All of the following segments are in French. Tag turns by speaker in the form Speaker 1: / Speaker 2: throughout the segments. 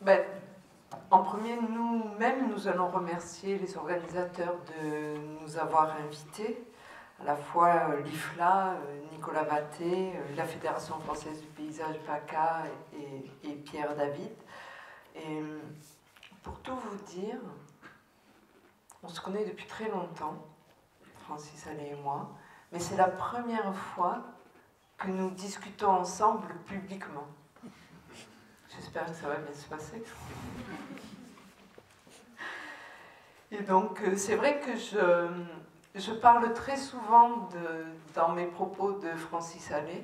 Speaker 1: Ben, en premier, nous-mêmes, nous allons remercier les organisateurs de nous avoir invités, à la fois l'IFLA, Nicolas Watté, la Fédération française du paysage PACA et Pierre David. Et pour tout vous dire, on se connaît depuis très longtemps, Francis Allais et moi, mais c'est la première fois que nous discutons ensemble publiquement. J'espère que ça va bien se passer. Et donc, c'est vrai que je parle très souvent dans mes propos de Francis Allais,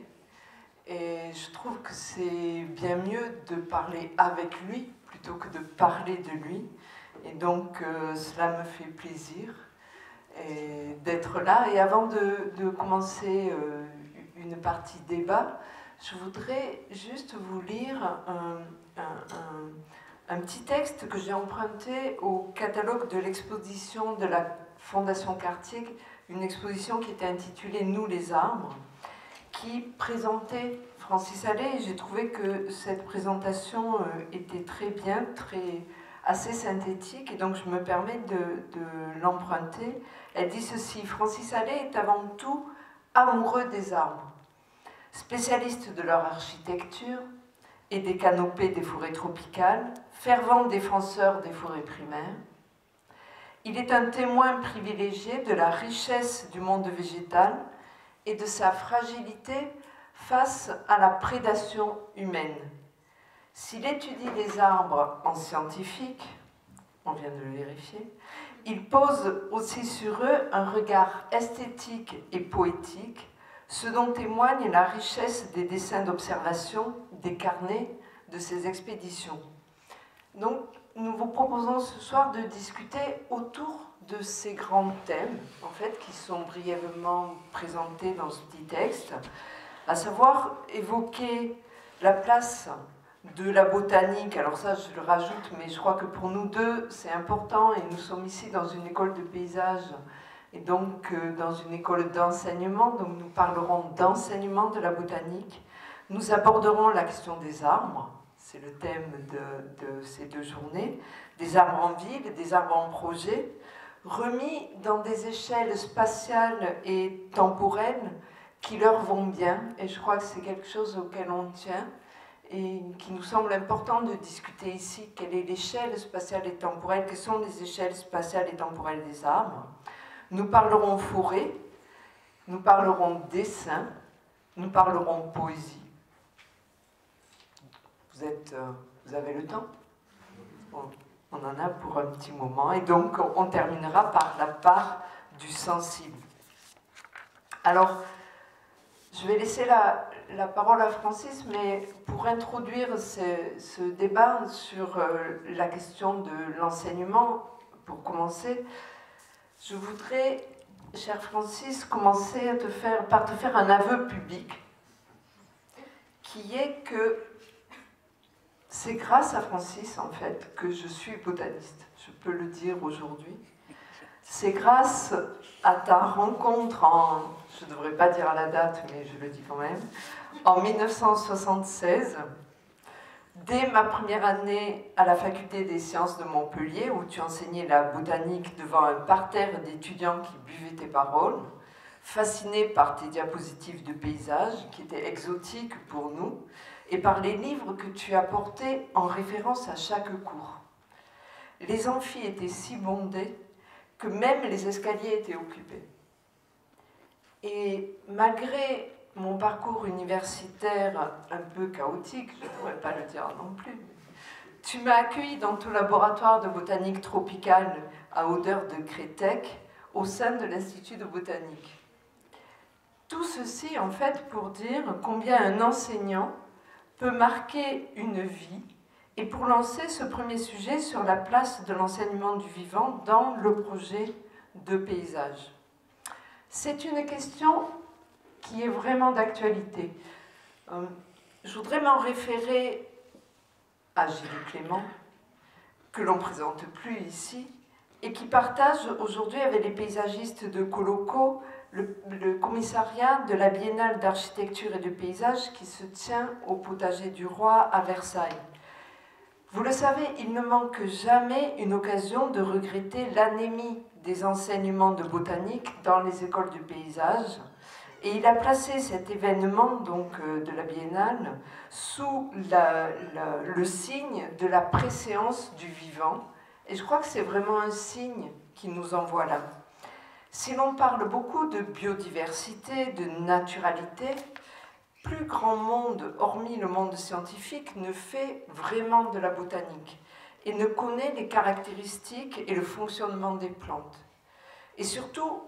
Speaker 1: et je trouve que c'est bien mieux de parler avec lui plutôt que de parler de lui. Et donc, cela me fait plaisir d'être là. Et avant de commencer une partie débat, je voudrais juste vous lire un petit texte que j'ai emprunté au catalogue de l'exposition de la Fondation Cartier, une exposition qui était intitulée « Nous les arbres », qui présentait Francis Allais, et j'ai trouvé que cette présentation était très bien, assez synthétique, et donc je me permets de l'emprunter. Elle dit ceci: Francis Allais est avant tout amoureux des arbres, spécialiste de leur architecture et des canopées des forêts tropicales, fervent défenseur des forêts primaires. Il est un témoin privilégié de la richesse du monde végétal et de sa fragilité face à la prédation humaine. S'il étudie les arbres en scientifique, on vient de le vérifier, il pose aussi sur eux un regard esthétique et poétique, ce dont témoigne la richesse des dessins d'observation, des carnets de ses expéditions. Donc, nous vous proposons ce soir de discuter autour de ces grands thèmes, en fait, qui sont brièvement présentés dans ce petit texte, à savoir évoquer la place de la botanique. Alors ça, je le rajoute, mais je crois que pour nous deux, c'est important, et nous sommes ici dans une école de paysage, et donc dans une école d'enseignement, donc nous parlerons d'enseignement de la botanique. Nous aborderons la question des arbres, c'est le thème de ces 2 journées, des arbres en ville, des arbres en projet, remis dans des échelles spatiales et temporelles qui leur vont bien, et je crois que c'est quelque chose auquel on tient, et qui nous semble important de discuter ici. Quelle est l'échelle spatiale et temporelle? Quelles sont les échelles spatiales et temporelles des arbres? Nous parlerons forêt, nous parlerons dessin, nous parlerons poésie. Vous avez le temps? On en a pour un petit moment, et donc on terminera par la part du sensible. Alors, je vais laisser la parole à Francis, mais pour introduire ce débat sur la question de l'enseignement, pour commencer, je voudrais, cher Francis, commencer par te faire un aveu public, qui est que c'est grâce à Francis, en fait, que je suis botaniste. Je peux le dire aujourd'hui. C'est grâce à ta rencontre je ne devrais pas dire à la date, mais je le dis quand même, en 1976, dès ma première année à la faculté des sciences de Montpellier, où tu enseignais la botanique devant un parterre d'étudiants qui buvaient tes paroles, fascinés par tes diapositives de paysages, qui étaient exotiques pour nous, et par les livres que tu apportais en référence à chaque cours. Les amphis étaient si bondés que même les escaliers étaient occupés. Et malgré mon parcours universitaire un peu chaotique, je ne pourrais pas le dire non plus, tu m'as accueilli dans ton laboratoire de botanique tropicale à odeur de Crétec au sein de l'Institut de botanique. Tout ceci, en fait, pour dire combien un enseignant peut marquer une vie, et pour lancer ce premier sujet sur la place de l'enseignement du vivant dans le projet de paysage. C'est une question qui est vraiment d'actualité. Je voudrais m'en référer à Gilles Clément, que l'on ne présente plus ici, et qui partage aujourd'hui avec les paysagistes de Coloco le commissariat de la Biennale d'architecture et de paysage qui se tient au Potager du Roi à Versailles. Vous le savez, il ne manque jamais une occasion de regretter l'anémie des enseignements de botanique dans les écoles du paysage. Et il a placé cet événement donc, de la biennale sous le signe de la préséance du vivant. Et je crois que c'est vraiment un signe qui nous envoie là. Si l'on parle beaucoup de biodiversité, de naturalité, plus grand monde, hormis le monde scientifique, ne fait vraiment de la botanique et ne connaît les caractéristiques et le fonctionnement des plantes. Et surtout,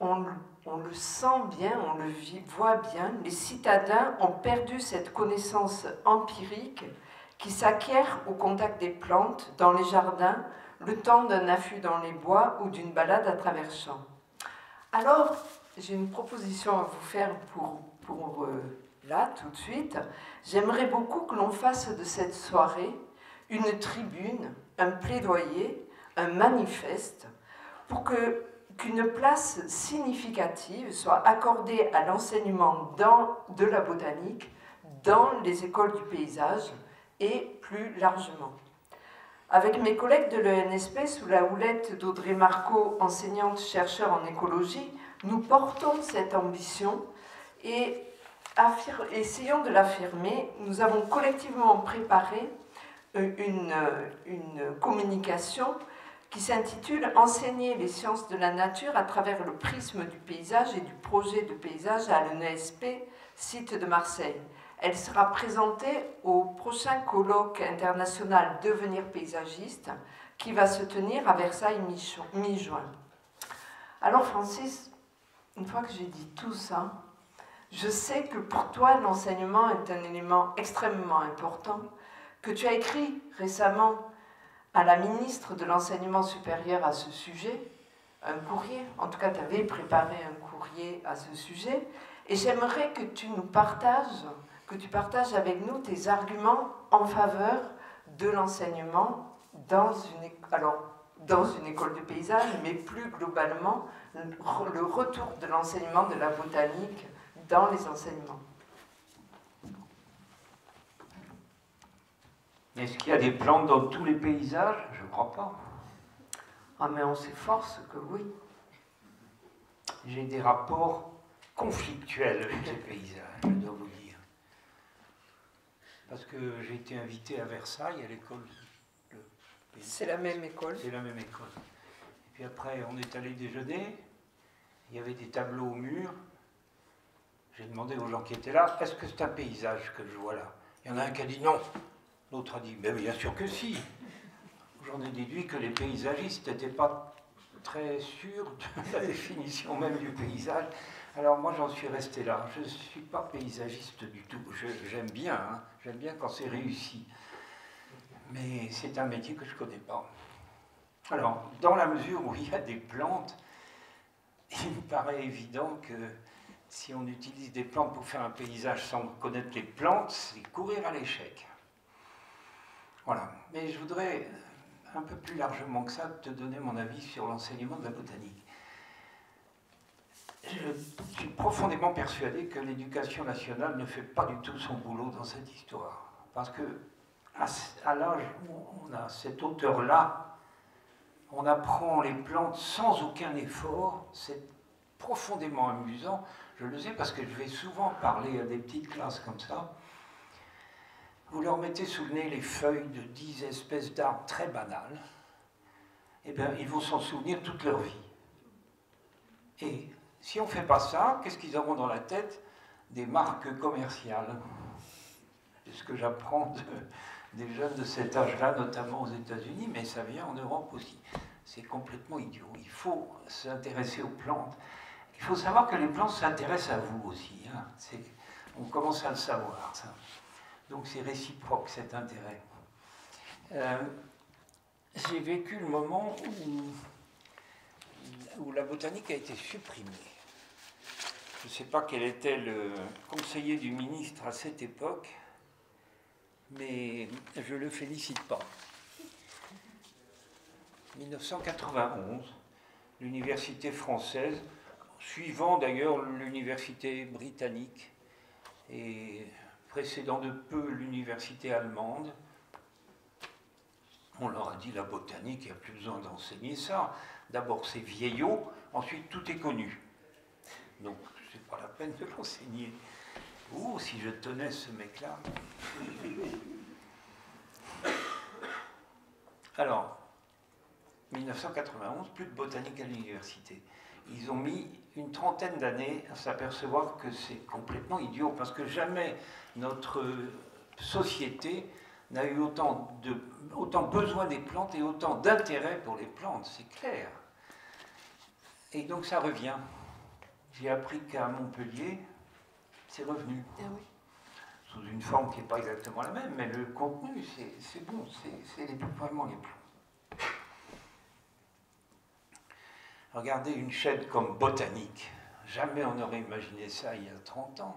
Speaker 1: on le sent bien, on le voit bien, les citadins ont perdu cette connaissance empirique qui s'acquiert au contact des plantes, dans les jardins, le temps d'un affût dans les bois ou d'une balade à travers champs. Alors, j'ai une proposition à vous faire pour là, tout de suite. J'aimerais beaucoup que l'on fasse de cette soirée une tribune, un plaidoyer, un manifeste, pour qu'une place significative soit accordée à l'enseignement de la botanique dans les écoles du paysage et plus largement. Avec mes collègues de l'ENSP, sous la houlette d'Audrey Marco, enseignante-chercheur en écologie, nous portons cette ambition et essayons de l'affirmer. Nous avons collectivement préparé une communication qui s'intitule « Enseigner les sciences de la nature à travers le prisme du paysage et du projet de paysage à l'ENSP, site de Marseille ». Elle sera présentée au prochain colloque international Devenir paysagiste qui va se tenir à Versailles mi-juin. Alors Francis, une fois que j'ai dit tout ça, je sais que pour toi l'enseignement est un élément extrêmement important, que tu as écrit récemment à la ministre de l'Enseignement supérieur à ce sujet, un courrier, en tout cas tu avais préparé un courrier à ce sujet, et j'aimerais que tu partages avec nous tes arguments en faveur de l'enseignement dans une école de paysage, mais plus globalement, le retour de l'enseignement de la botanique dans les enseignements.
Speaker 2: Est-ce qu'il y a des plantes dans tous les paysages? Je ne crois pas.
Speaker 1: Ah, mais on s'efforce que oui.
Speaker 2: J'ai des rapports conflictuels avec les paysages, je dois vous dire. Parce que j'ai été invité à Versailles, à l'école.
Speaker 1: C'est la même école.
Speaker 2: C'est la même école. Et puis après, on est allé déjeuner. Il y avait des tableaux au mur. J'ai demandé aux gens qui étaient là, est-ce que c'est un paysage que je vois là? Il y en a un qui a dit non. L'autre a dit, mais bien sûr que si. J'en ai déduit que les paysagistes n'étaient pas très sûrs de la définition même du paysage. Alors moi, j'en suis resté là. Je ne suis pas paysagiste du tout. J'aime bien, hein. J'aime bien quand c'est réussi. Mais c'est un métier que je ne connais pas. Alors, dans la mesure où il y a des plantes, il me paraît évident que si on utilise des plantes pour faire un paysage sans connaître les plantes, c'est courir à l'échec. Voilà. Mais je voudrais, un peu plus largement que ça, te donner mon avis sur l'enseignement de la botanique. Je suis profondément persuadé que l'éducation nationale ne fait pas du tout son boulot dans cette histoire. Parce que, à l'âge où on a cette hauteur-là, on apprend les plantes sans aucun effort. C'est profondément amusant. Je le sais parce que je vais souvent parler à des petites classes comme ça. Vous leur mettez sous le nez les feuilles de 10 espèces d'arbres très banales, eh bien, ils vont s'en souvenir toute leur vie. Et si on ne fait pas ça, qu'est-ce qu'ils auront dans la tête? Des marques commerciales. C'est ce que j'apprends des jeunes de cet âge-là, notamment aux États-Unis, mais ça vient en Europe aussi. C'est complètement idiot. Il faut s'intéresser aux plantes. Il faut savoir que les plantes s'intéressent à vous aussi. Hein. On commence à le savoir, ça. Donc c'est réciproque, cet intérêt. J'ai vécu le moment où la botanique a été supprimée. Je ne sais pas quel était le conseiller du ministre à cette époque, mais je ne le félicite pas. 1991, l'université française, suivant d'ailleurs l'université britannique, et précédant de peu l'université allemande, On leur a dit la botanique, il n'y a plus besoin d'enseigner ça. D'abord c'est vieillot, ensuite tout est connu. Donc c'est pas la peine de l'enseigner. Oh, si je tenais ce mec-là. Alors, 1991, plus de botanique à l'université. Ils ont mis une trentaine d'années à s'apercevoir que c'est complètement idiot, parce que jamais notre société n'a eu autant besoin des plantes et autant d'intérêt pour les plantes, c'est clair. Et donc ça revient. J'ai appris qu'à Montpellier, c'est revenu.
Speaker 1: Ah oui.
Speaker 2: Sous une forme qui n'est pas exactement la même, mais le contenu, c'est bon, c'est vraiment les plantes. Regardez une chaîne comme Botanique. Jamais on n'aurait imaginé ça il y a 30 ans.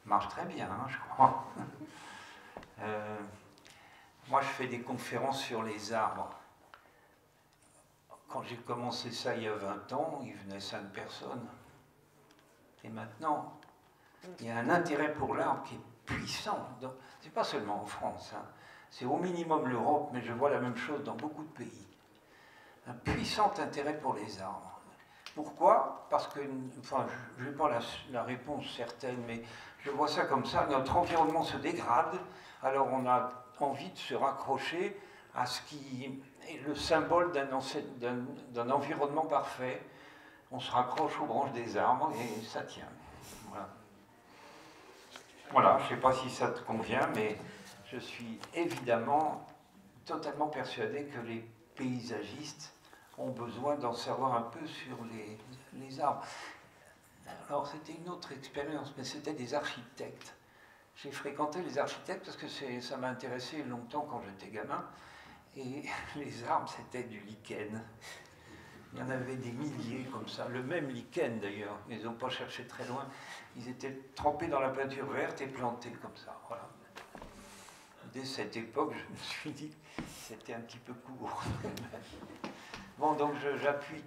Speaker 2: Marche très bien, hein, je crois. Moi, je fais des conférences sur les arbres. Quand j'ai commencé ça il y a 20 ans, il venait 5 personnes. Et maintenant, il y a un intérêt pour l'arbre qui est puissant. C'est pas seulement en France, hein. C'est au minimum l'Europe, mais je vois la même chose dans beaucoup de pays. Un puissant intérêt pour les arbres. Pourquoi? Parce que, enfin, je n'ai pas la réponse certaine, mais je vois ça comme ça, notre environnement se dégrade, alors on a envie de se raccrocher à ce qui est le symbole d'un environnement parfait. On se raccroche aux branches des arbres et ça tient. Voilà. Voilà, je ne sais pas si ça te convient, mais je suis évidemment totalement persuadé que les paysagistes ont besoin d'en savoir un peu sur les arbres. Alors c'était une autre expérience, mais c'était des architectes. J'ai fréquenté les architectes parce que ça m'a intéressé longtemps quand j'étais gamin. Et les arbres, c'était du lichen. Il y en avait des milliers comme ça, le même lichen d'ailleurs. Ils n'ont pas cherché très loin. Ils étaient trempés dans la peinture verte et plantés comme ça. Voilà. Dès cette époque, je me suis dit que c'était un petit peu court. Bon, donc j'appuie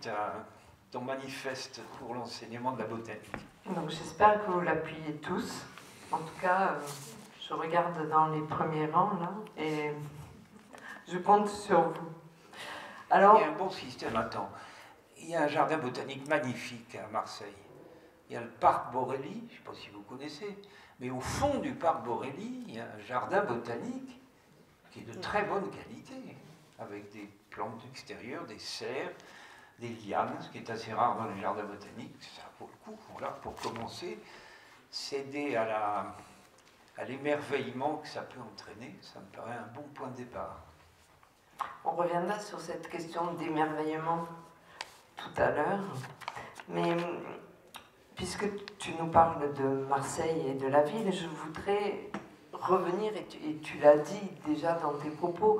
Speaker 2: ton manifeste pour l'enseignement de la botanique.
Speaker 1: Donc j'espère que vous l'appuyez tous. En tout cas, je regarde dans les premiers rangs là et je compte sur vous. Alors,
Speaker 2: il y a un bon système, attends. Il y a un jardin botanique magnifique à Marseille. Il y a le parc Borelli, je ne sais pas si vous connaissez, mais au fond du parc Borelli, il y a un jardin botanique qui est de très bonne qualité, avec des plantes extérieures, des serres, des lianes, ce qui est assez rare dans les jardins botaniques. Ça vaut le coup, voilà, pour commencer, céder à l'émerveillement que ça peut entraîner, ça me paraît un bon point de départ.
Speaker 1: On reviendra sur cette question d'émerveillement tout à l'heure, mais puisque tu nous parles de Marseille et de la ville, je voudrais revenir, et tu l'as dit déjà dans tes propos,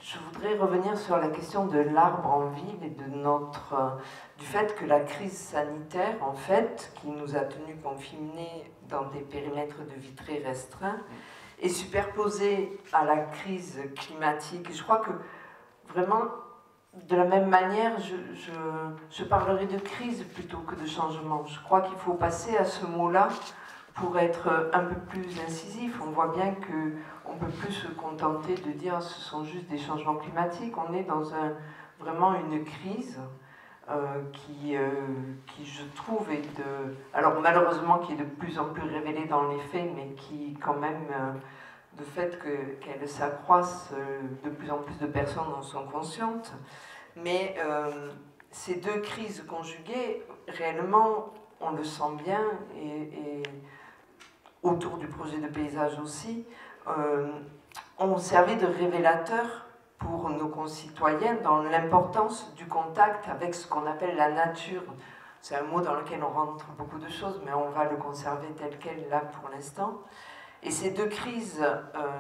Speaker 1: je voudrais revenir sur la question de l'arbre en ville et du fait que la crise sanitaire, en fait, qui nous a tenus confinés dans des périmètres de vie très restreints, est superposée à la crise climatique. Je crois que vraiment, de la même manière, je parlerai de crise plutôt que de changement. Je crois qu'il faut passer à ce mot-là pour être un peu plus incisif. On voit bien qu'on ne peut plus se contenter de dire ce sont juste des changements climatiques. On est dans vraiment une crise qui, je trouve, alors malheureusement, qui est de plus en plus révélée dans les faits, mais qui quand même, de fait qu'elle s'accroisse, de plus en plus de personnes en sont conscientes. Mais ces deux crises conjuguées, réellement, on le sent bien, et autour du projet de paysage aussi, ont servi de révélateur pour nos concitoyens dans l'importance du contact avec ce qu'on appelle la nature. C'est un mot dans lequel on rentre beaucoup de choses, mais on va le conserver tel quel là pour l'instant. Et ces deux crises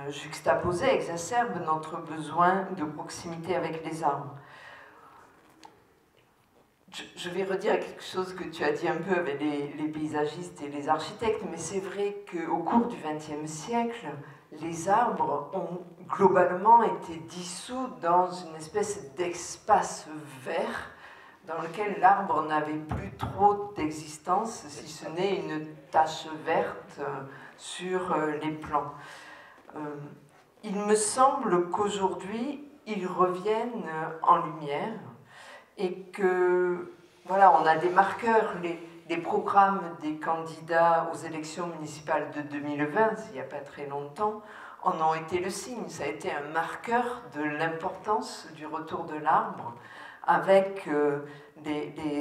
Speaker 1: juxtaposées exacerbent notre besoin de proximité avec les arbres. Je vais redire quelque chose que tu as dit un peu avec les paysagistes et les architectes, mais c'est vrai qu'au cours du XXe siècle, les arbres ont globalement été dissous dans une espèce d'espace vert dans lequel l'arbre n'avait plus trop d'existence, si ce n'est une tache verte sur les plans. Il me semble qu'aujourd'hui, ils reviennent en lumière et que, voilà, on a des marqueurs, les programmes des candidats aux élections municipales de 2020, il n'y a pas très longtemps, en ont été le signe. Ça a été un marqueur de l'importance du retour de l'arbre, avec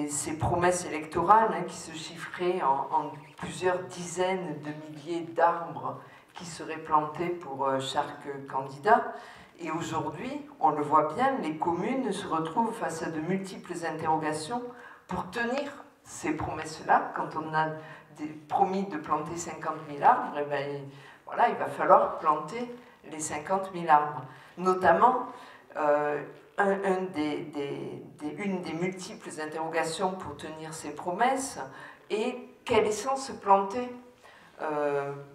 Speaker 1: ces promesses électorales qui se chiffraient en plusieurs dizaines de milliers d'arbres qui seraient plantés pour chaque candidat. Et aujourd'hui, on le voit bien, les communes se retrouvent face à de multiples interrogations pour tenir ces promesses-là. Quand on a promis de planter 50 000 arbres, eh bien, voilà, il va falloir planter les 50 000 arbres. Notamment, une des multiples interrogations pour tenir ces promesses est quelle essence planter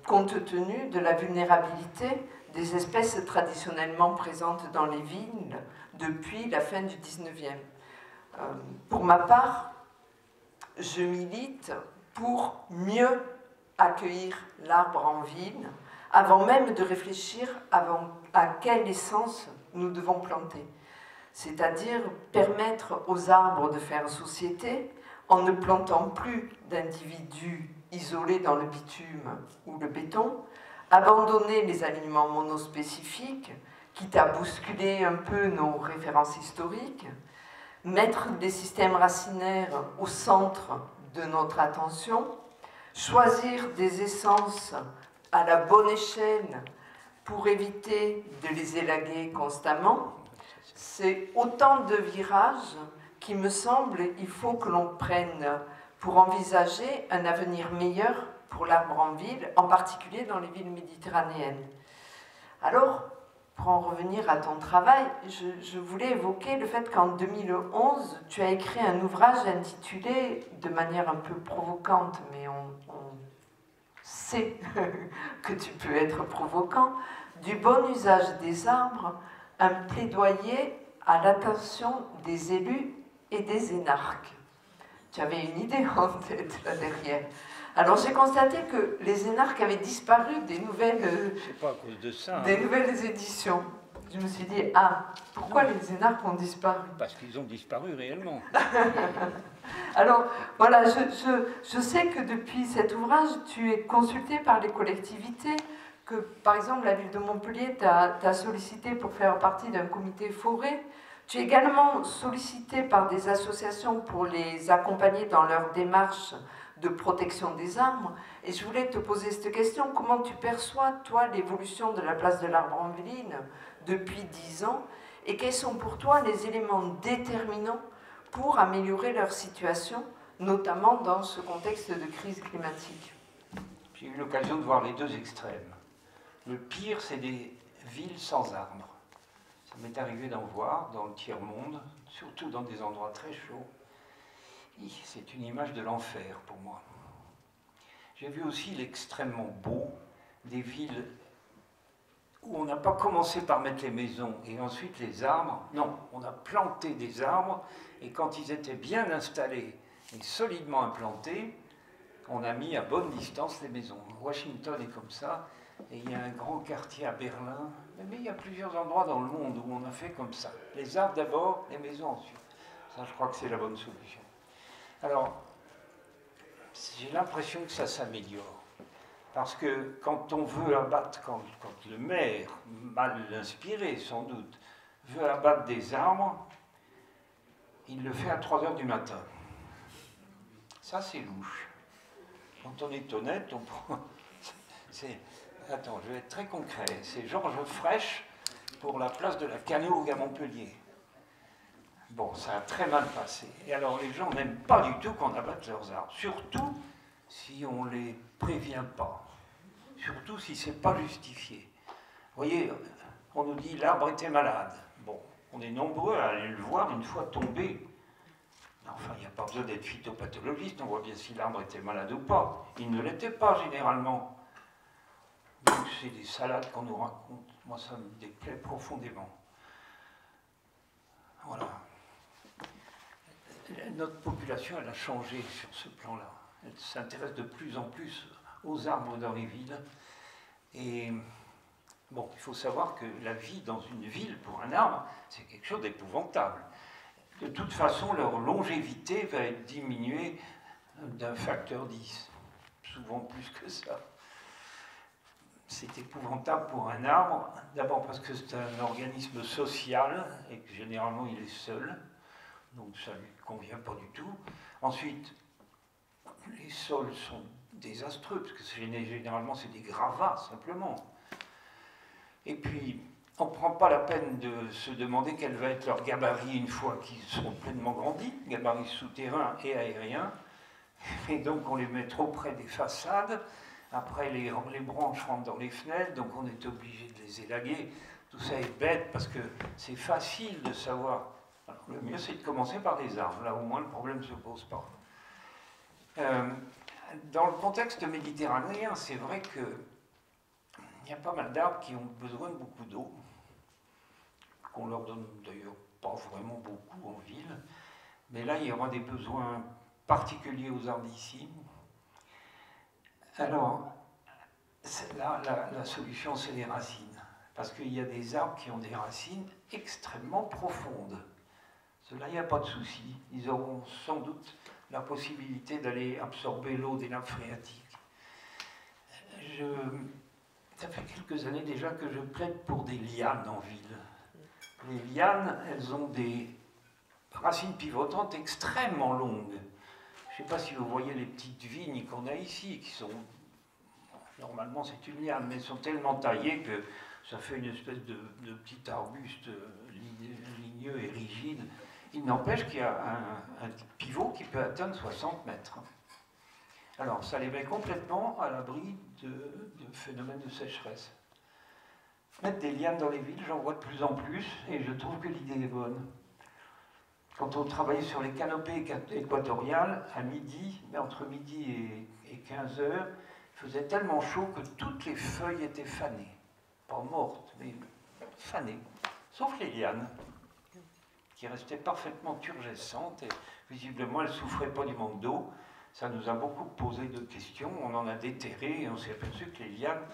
Speaker 1: compte tenu de la vulnérabilité des espèces traditionnellement présentes dans les villes depuis la fin du 19e. Pour ma part, je milite pour mieux accueillir l'arbre en ville, avant même de réfléchir à quelle essence nous devons planter. C'est-à-dire permettre aux arbres de faire société en ne plantant plus d'individus isolés dans le bitume ou le béton, abandonner les alignements monospécifiques, quitte à bousculer un peu nos références historiques, mettre des systèmes racinaires au centre de notre attention, choisir des essences à la bonne échelle pour éviter de les élaguer constamment. C'est autant de virages qui me semble il faut que l'on prenne pour envisager un avenir meilleur pour l'arbre en ville, en particulier dans les villes méditerranéennes. Alors, pour en revenir à ton travail, je voulais évoquer le fait qu'en 2011, tu as écrit un ouvrage intitulé, de manière un peu provocante, mais on sait que tu peux être provocant, du bon usage des arbres, un plaidoyer à l'attention des élus et des énarques. Tu avais une idée en tête là derrière. Alors j'ai constaté que les énarques avaient disparu des nouvelles,
Speaker 2: c'est pas à cause de ça,
Speaker 1: des nouvelles éditions. Je me suis dit, ah, pourquoi les énarques ont disparu?
Speaker 2: Parce qu'ils ont disparu réellement.
Speaker 1: Alors, voilà, je sais que depuis cet ouvrage, tu es consulté par les collectivités, que par exemple la ville de Montpellier t'a sollicité pour faire partie d'un comité forêt. Tu es également sollicité par des associations pour les accompagner dans leur démarche de protection des arbres. Et je voulais te poser cette question, comment tu perçois, toi, l'évolution de la place de l'arbre en ville depuis 10 ans, et quels sont pour toi les éléments déterminants pour améliorer leur situation, notamment dans ce contexte de crise climatique?
Speaker 2: J'ai eu l'occasion de voir les deux extrêmes. Le pire, c'est des villes sans arbres. Ça m'est arrivé d'en voir dans le tiers-monde, surtout dans des endroits très chauds. C'est une image de l'enfer pour moi. J'ai vu aussi l'extrêmement beau des villes où on n'a pas commencé par mettre les maisons et ensuite les arbres. Non, on a planté des arbres et quand ils étaient bien installés et solidement implantés, on a mis à bonne distance les maisons. Washington est comme ça, et il y a un grand quartier à Berlin, mais il y a plusieurs endroits dans le monde où on a fait comme ça. Les arbres d'abord, les maisons ensuite. Ça, je crois que c'est la bonne solution. Alors, j'ai l'impression que ça s'améliore. Parce que quand on veut abattre, quand le maire, mal inspiré sans doute, veut abattre des arbres, il le fait à 3 h du matin. Ça, c'est louche. Quand on est honnête, on prend... Attends, je vais être très concret. C'est Georges Frêche pour la place de la Canoë à Montpellier. Bon, ça a très mal passé. Et alors, les gens n'aiment pas du tout qu'on abatte leurs arbres. Surtout si on ne les prévient pas. Surtout si ce n'est pas justifié. Vous voyez, on nous dit l'arbre était malade. Bon, on est nombreux à aller le voir une fois tombé. Enfin, il n'y a pas besoin d'être phytopathologiste, on voit bien si l'arbre était malade ou pas. Il ne l'était pas généralement. Donc c'est des salades qu'on nous raconte. Moi, ça me déplaît profondément. Voilà. Notre population, elle a changé sur ce plan-là. Elle s'intéresse de plus en plus aux arbres dans les villes. Et Bon, il faut savoir que la vie dans une ville pour un arbre, c'est quelque chose d'épouvantable. De toute façon, leur longévité va être diminuée d'un facteur 10, souvent plus que ça. C'est épouvantable pour un arbre, d'abord parce que c'est un organisme social et que généralement il est seul, donc ça ne lui convient pas du tout. Ensuite, les sols sont désastreux, parce que généralement c'est des gravats simplement. Et puis, on ne prend pas la peine de se demander quel va être leur gabarit une fois qu'ils seront pleinement grandis, gabarit souterrain et aérien. Et donc on les met trop près des façades. Après, les branches rentrent dans les fenêtres, donc on est obligé de les élaguer. Tout ça est bête parce que c'est facile de savoir. Alors, le mieux, c'est de commencer par des arbres. Là, au moins, le problème ne se pose pas. Dans le contexte méditerranéen, c'est vrai qu'il y a pas mal d'arbres qui ont besoin de beaucoup d'eau, qu'on leur donne d'ailleurs pas vraiment beaucoup en ville. Mais là, il y aura des besoins particuliers aux arbres d'ici. Alors, là, la solution, c'est les racines. Parce qu'il y a des arbres qui ont des racines extrêmement profondes. Cela, il n'y a pas de souci. Ils auront sans doute la possibilité d'aller absorber l'eau des nappes phréatiques. Ça fait quelques années déjà que je plaide pour des lianes en ville. Les lianes, elles ont des racines pivotantes extrêmement longues. Je ne sais pas si vous voyez les petites vignes qu'on a ici, qui sont, normalement c'est une liane, mais elles sont tellement taillées que ça fait une espèce de petit arbuste ligneux et rigide. Il n'empêche qu'il y a un pivot qui peut atteindre 60 mètres. Alors, ça les met complètement à l'abri de phénomènes de sécheresse. Mettre des lianes dans les villes, j'en vois de plus en plus, et je trouve que l'idée est bonne. Quand on travaillait sur les canopées équatoriales, à midi, entre midi et 15 heures, il faisait tellement chaud que toutes les feuilles étaient fanées. Pas mortes, mais fanées. Sauf les lianes, qui restaient parfaitement turgescentes, et visiblement elles ne souffraient pas du manque d'eau. Ça nous a beaucoup posé de questions, on en a déterré, et on s'est aperçu que les lianes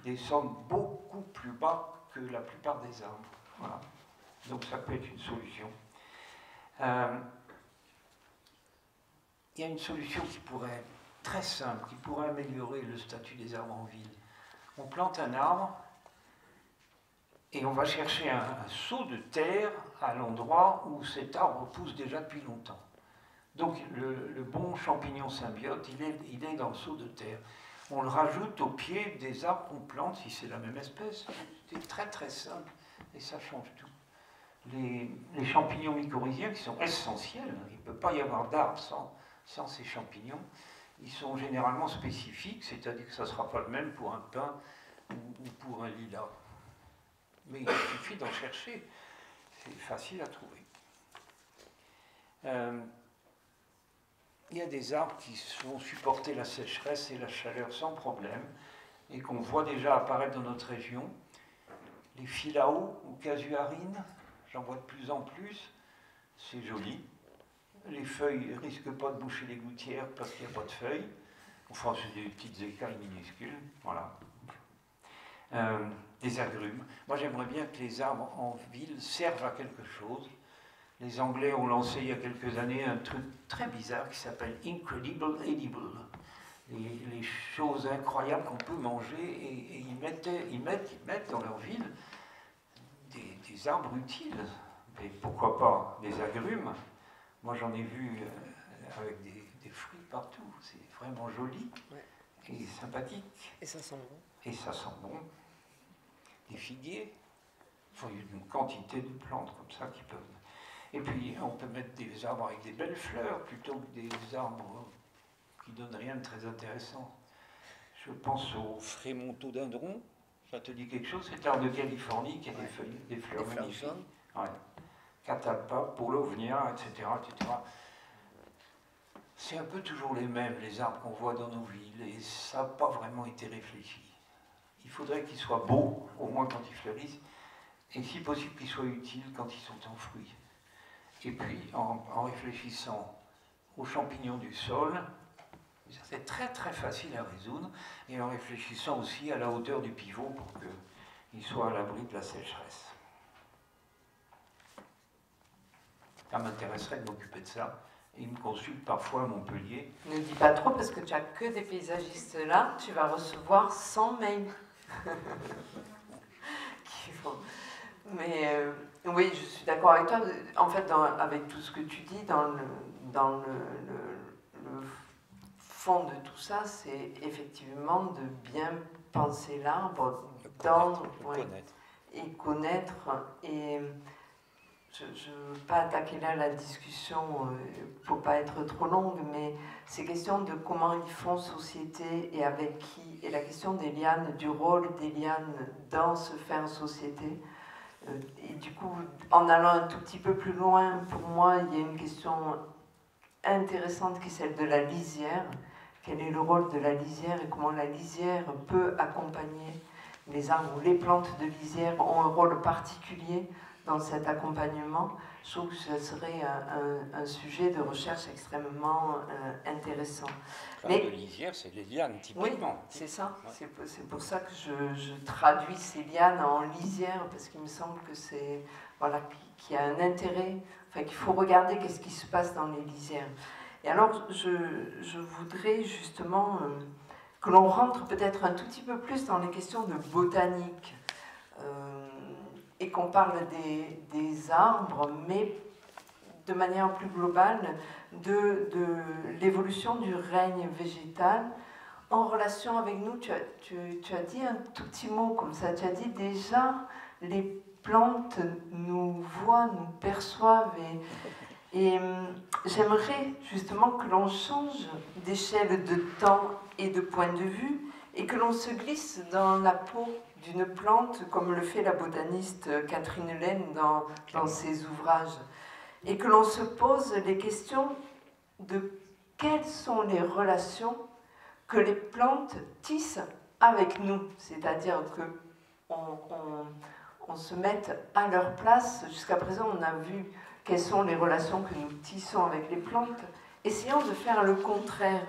Speaker 2: descendent beaucoup plus bas que la plupart des arbres. Voilà. Donc ça peut être une solution. Il y a une solution qui pourrait être très simple, qui pourrait améliorer le statut des arbres en ville. On plante un arbre et on va chercher un seau de terre à l'endroit où cet arbre pousse déjà depuis longtemps. Donc le bon champignon symbiote, il est dans le seau de terre. On le rajoute au pied des arbres qu'on plante, si c'est la même espèce. C'est très très simple et ça change tout. Les champignons mycorhiziens qui sont essentiels, il ne peut pas y avoir d'arbre sans ces champignons, ils sont généralement spécifiques, c'est-à-dire que ça ne sera pas le même pour un pin ou pour un lilas. Mais il suffit d'en chercher, c'est facile à trouver. Il y a des arbres qui vont supporter la sécheresse et la chaleur sans problème, et qu'on voit déjà apparaître dans notre région. Les philao ou casuarines, j'en vois de plus en plus, c'est joli. Les feuilles ne risquent pas de boucher les gouttières parce qu'il n'y a pas de feuilles. Enfin, c'est des petites écailles minuscules, voilà. Des agrumes. Moi, j'aimerais bien que les arbres en ville servent à quelque chose. Les Anglais ont lancé il y a quelques années un truc très bizarre qui s'appelle Incredible Edible. Les choses incroyables qu'on peut manger, et ils mettent dans leur ville des arbres utiles. Et pourquoi pas des agrumes? Moi, j'en ai vu avec des fruits partout. C'est vraiment joli, ouais, et sympathique.
Speaker 3: Et ça sent bon.
Speaker 2: Et ça sent bon. Des figuiers. Enfin, il y a une quantité de plantes comme ça qui peuvent... Et puis, on peut mettre des arbres avec des belles fleurs plutôt que des arbres qui ne donnent rien de très intéressant. Je pense au frémontodendron. Ça te dit quelque chose? C'est l'arbre de Californie qui a des fleurs magnifiques. Ouais. Catalpa, Paulovnia, etc., etc. C'est un peu toujours les mêmes, les arbres qu'on voit dans nos villes, et ça n'a pas vraiment été réfléchi. Il faudrait qu'ils soient beaux, au moins quand ils fleurissent, et si possible qu'ils soient utiles quand ils sont en fruits. Et puis, en réfléchissant aux champignons du sol, c'est très très facile à résoudre, et en réfléchissant aussi à la hauteur du pivot pour ils soient à l'abri de la sécheresse. Ça m'intéresserait de m'occuper de ça. Ils me consultent parfois à Montpellier.
Speaker 1: Ne dis pas trop parce que tu n'as que des paysagistes là, tu vas recevoir 100 mails. Mais oui, je suis d'accord avec toi. En fait, avec tout ce que tu dis, dans le fond de tout ça, c'est effectivement de bien penser l'arbre, et connaître. Et je ne veux pas attaquer là la discussion pour ne pas être trop longue, mais ces questions de comment ils font société et avec qui, et la question des lianes, du rôle des lianes dans ce faire société. Et du coup, en allant un tout petit peu plus loin, pour moi, il y a une question intéressante qui est celle de la lisière. Quel est le rôle de la lisière et comment la lisière peut accompagner les arbres ou les plantes de lisière ont un rôle particulier dans cet accompagnement. Je trouve que ce serait un sujet de recherche extrêmement intéressant.
Speaker 2: Mais de lisière, c'est les lianes, typiquement.
Speaker 1: Oui, c'est ça. Ouais. C'est pour ça que je traduis ces lianes en lisière, parce qu'il me semble que c'est voilà, qu'il y a un intérêt, enfin qu'il faut regarder qu'est-ce qui se passe dans les lisières. Et alors, je voudrais justement que l'on rentre peut-être un tout petit peu plus dans les questions de botanique. Et qu'on parle des arbres, mais de manière plus globale, de l'évolution du règne végétal en relation avec nous. Tu as dit un tout petit mot comme ça, tu as dit déjà les plantes nous voient, nous perçoivent, et j'aimerais justement que l'on change d'échelle de temps et de point de vue, et que l'on se glisse dans la peau d'une plante, comme le fait la botaniste Catherine Laine dans ses ouvrages, et que l'on se pose les questions de quelles sont les relations que les plantes tissent avec nous, c'est-à-dire qu'on se mette à leur place. Jusqu'à présent, on a vu quelles sont les relations que nous tissons avec les plantes. Essayons de faire le contraire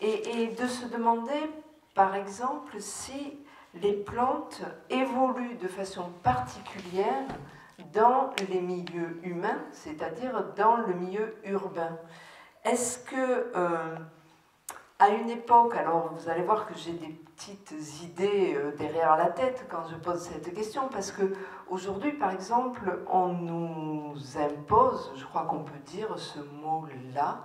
Speaker 1: et de se demander, par exemple, si les plantes évoluent de façon particulière dans les milieux humains, c'est-à-dire dans le milieu urbain. Est-ce que, à une époque, alors vous allez voir que j'ai des petites idées derrière la tête quand je pose cette question, parce qu'aujourd'hui, par exemple, on nous impose, je crois qu'on peut dire ce mot-là,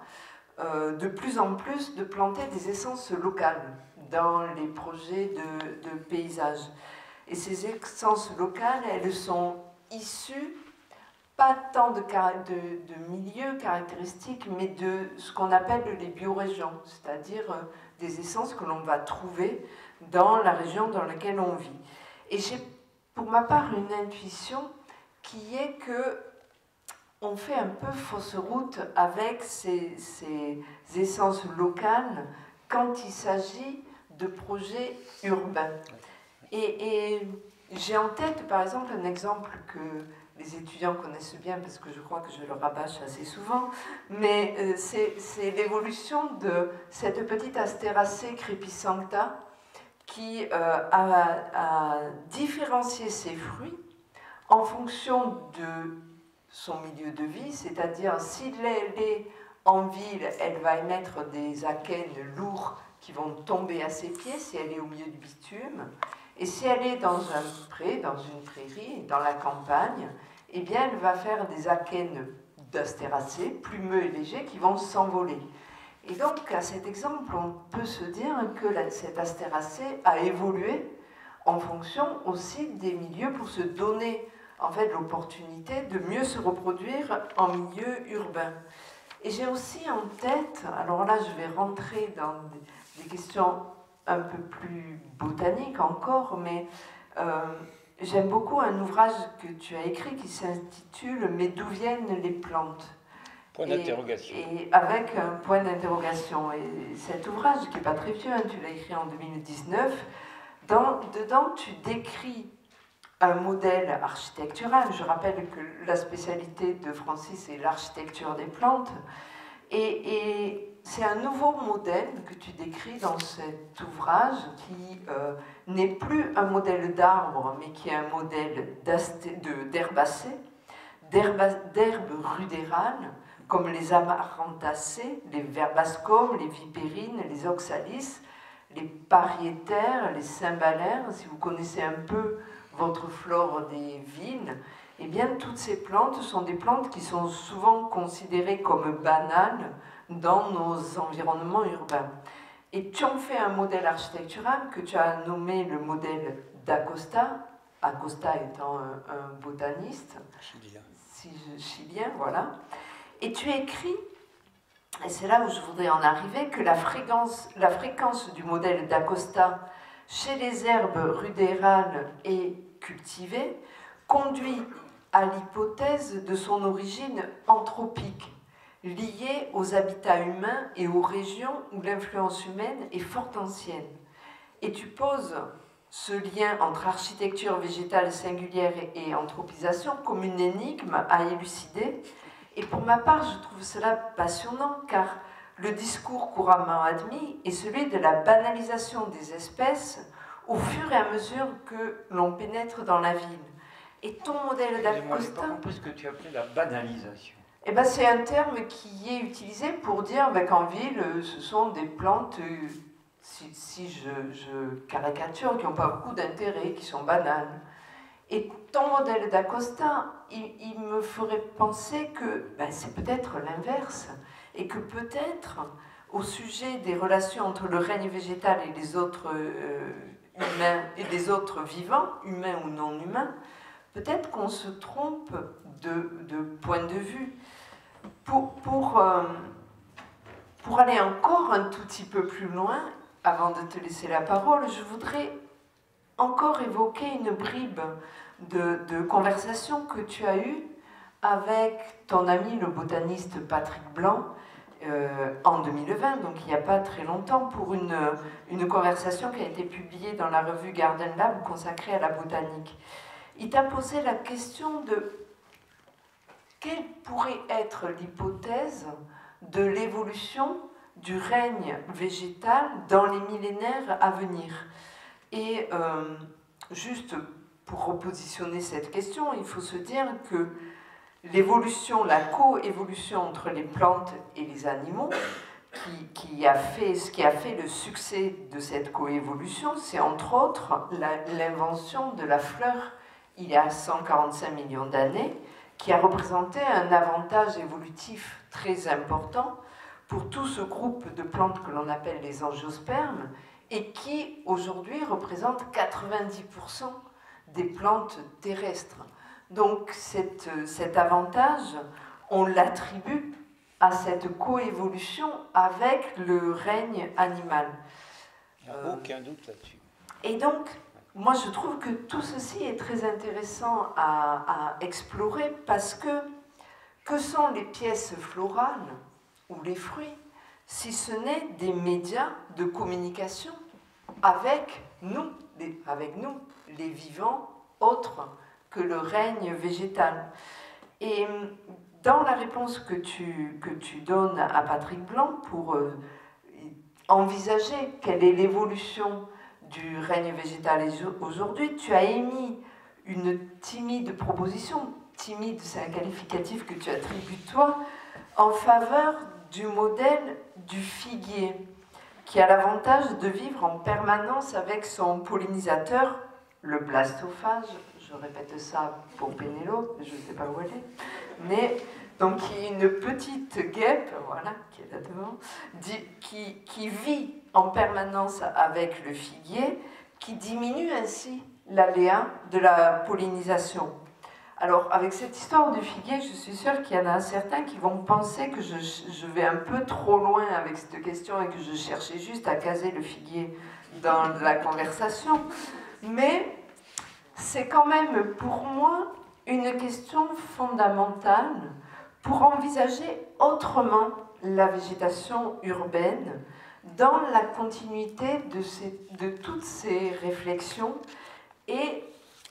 Speaker 1: de plus en plus de planter des essences locales dans les projets de paysage. Et ces essences locales, elles sont issues, pas tant de milieux caractéristiques, mais de ce qu'on appelle les biorégions, c'est-à-dire des essences que l'on va trouver dans la région dans laquelle on vit. Et j'ai pour ma part une intuition qui est que on fait un peu fausse route avec ces essences locales quand il s'agit de projets urbains. Et j'ai en tête, par exemple, un exemple que les étudiants connaissent bien, parce que je crois que je le rabâche assez souvent, mais c'est l'évolution de cette petite astéracée crepuscular qui a différencié ses fruits en fonction de son milieu de vie, c'est-à-dire si elle est en ville, elle va émettre des akènes lourds qui vont tomber à ses pieds si elle est au milieu du bitume, et si elle est dans un pré, dans une prairie, dans la campagne, eh bien elle va faire des akènes d'astéracées, plumeux et légers, qui vont s'envoler. Et donc à cet exemple, on peut se dire que cette astéracée a évolué en fonction aussi des milieux pour se donner en fait l'opportunité de mieux se reproduire en milieu urbain. Et j'ai aussi en tête, alors là je vais rentrer dans des questions un peu plus botaniques encore, mais j'aime beaucoup un ouvrage que tu as écrit qui s'intitule « Mais d'où viennent les plantes ?»
Speaker 2: Point d'interrogation.
Speaker 1: Et avec un point d'interrogation. Et cet ouvrage, qui n'est pas très vieux, hein, tu l'as écrit en 2019, dedans tu décris un modèle architectural. Je rappelle que la spécialité de Francis est l'architecture des plantes. Et c'est un nouveau modèle que tu décris dans cet ouvrage qui n'est plus un modèle d'arbre, mais qui est un modèle d'herbacées, d'herbes rudérales, comme les amarantacées, les verbascums, les vipérines, les oxalis, les pariétaires, les cymbalaires. Si vous connaissez un peu votre flore des villes, eh bien toutes ces plantes sont des plantes qui sont souvent considérées comme banales dans nos environnements urbains. Et tu en fais un modèle architectural que tu as nommé le modèle d'Acosta, Acosta étant un botaniste chilien, voilà. Et tu écris, et c'est là où je voudrais en arriver, que la fréquence du modèle d'Acosta chez les herbes rudérales et cultivées conduit à l'hypothèse de son origine anthropique, liée aux habitats humains et aux régions où l'influence humaine est fort ancienne. Et tu poses ce lien entre architecture végétale singulière et anthropisation comme une énigme à élucider. Et pour ma part, je trouve cela passionnant, car le discours couramment admis est celui de la banalisation des espèces au fur et à mesure que l'on pénètre dans la ville. Et ton modèle d'Acosta...
Speaker 2: Je n'ai pas compris ce que tu appelais la banalisation.
Speaker 1: Eh ben, c'est un terme qui est utilisé pour dire qu'en ville, ce sont des plantes, si je caricature, qui n'ont pas beaucoup d'intérêt, qui sont banales. Et ton modèle d'Acosta, il me ferait penser que c'est peut-être l'inverse, et que peut-être, au sujet des relations entre le règne végétal et les autres humains, et les autres vivants, humains ou non humains, peut-être qu'on se trompe de point de vue. Pour aller encore un tout petit peu plus loin, avant de te laisser la parole, je voudrais encore évoquer une bribe de conversation que tu as eue avec ton ami le botaniste Patrick Blanc en 2020, donc il n'y a pas très longtemps, pour une conversation qui a été publiée dans la revue Garden Lab consacrée à la botanique. Il t'a posé la question de quelle pourrait être l'hypothèse de l'évolution du règne végétal dans les millénaires à venir. Et juste pour repositionner cette question, il faut se dire que l'évolution, la coévolution entre les plantes et les animaux, ce qui a fait le succès de cette coévolution, c'est entre autres l'invention de la fleur il y a 145 millions d'années, qui a représenté un avantage évolutif très important pour tout ce groupe de plantes que l'on appelle les angiospermes et qui aujourd'hui représente 90% des plantes terrestres. Donc cet avantage, on l'attribue à cette coévolution avec le règne animal.
Speaker 2: Il n'y a aucun doute là-dessus.
Speaker 1: Et donc, moi je trouve que tout ceci est très intéressant à explorer parce que sont les pièces florales ou les fruits si ce n'est des médias de communication avec nous, les vivants autres que le règne végétal. Et dans la réponse que tu donnes à Patrick Blanc pour envisager quelle est l'évolution du règne végétal aujourd'hui, tu as émis une timide proposition, timide c'est un qualificatif que tu attribues toi, en faveur du modèle du figuier, qui a l'avantage de vivre en permanence avec son pollinisateur, le blastophage, je répète ça pour Pénélope, je ne sais pas où elle est, mais donc qui est une petite guêpe, voilà, qui est là devant, qui vit en permanence avec le figuier, qui diminue ainsi l'aléa de la pollinisation. Alors, avec cette histoire du figuier, je suis sûre qu'il y en a certains qui vont penser que je vais un peu trop loin avec cette question et que je cherchais juste à caser le figuier dans la conversation. Mais c'est quand même pour moi une question fondamentale pour envisager autrement la végétation urbaine dans la continuité de toutes ces réflexions et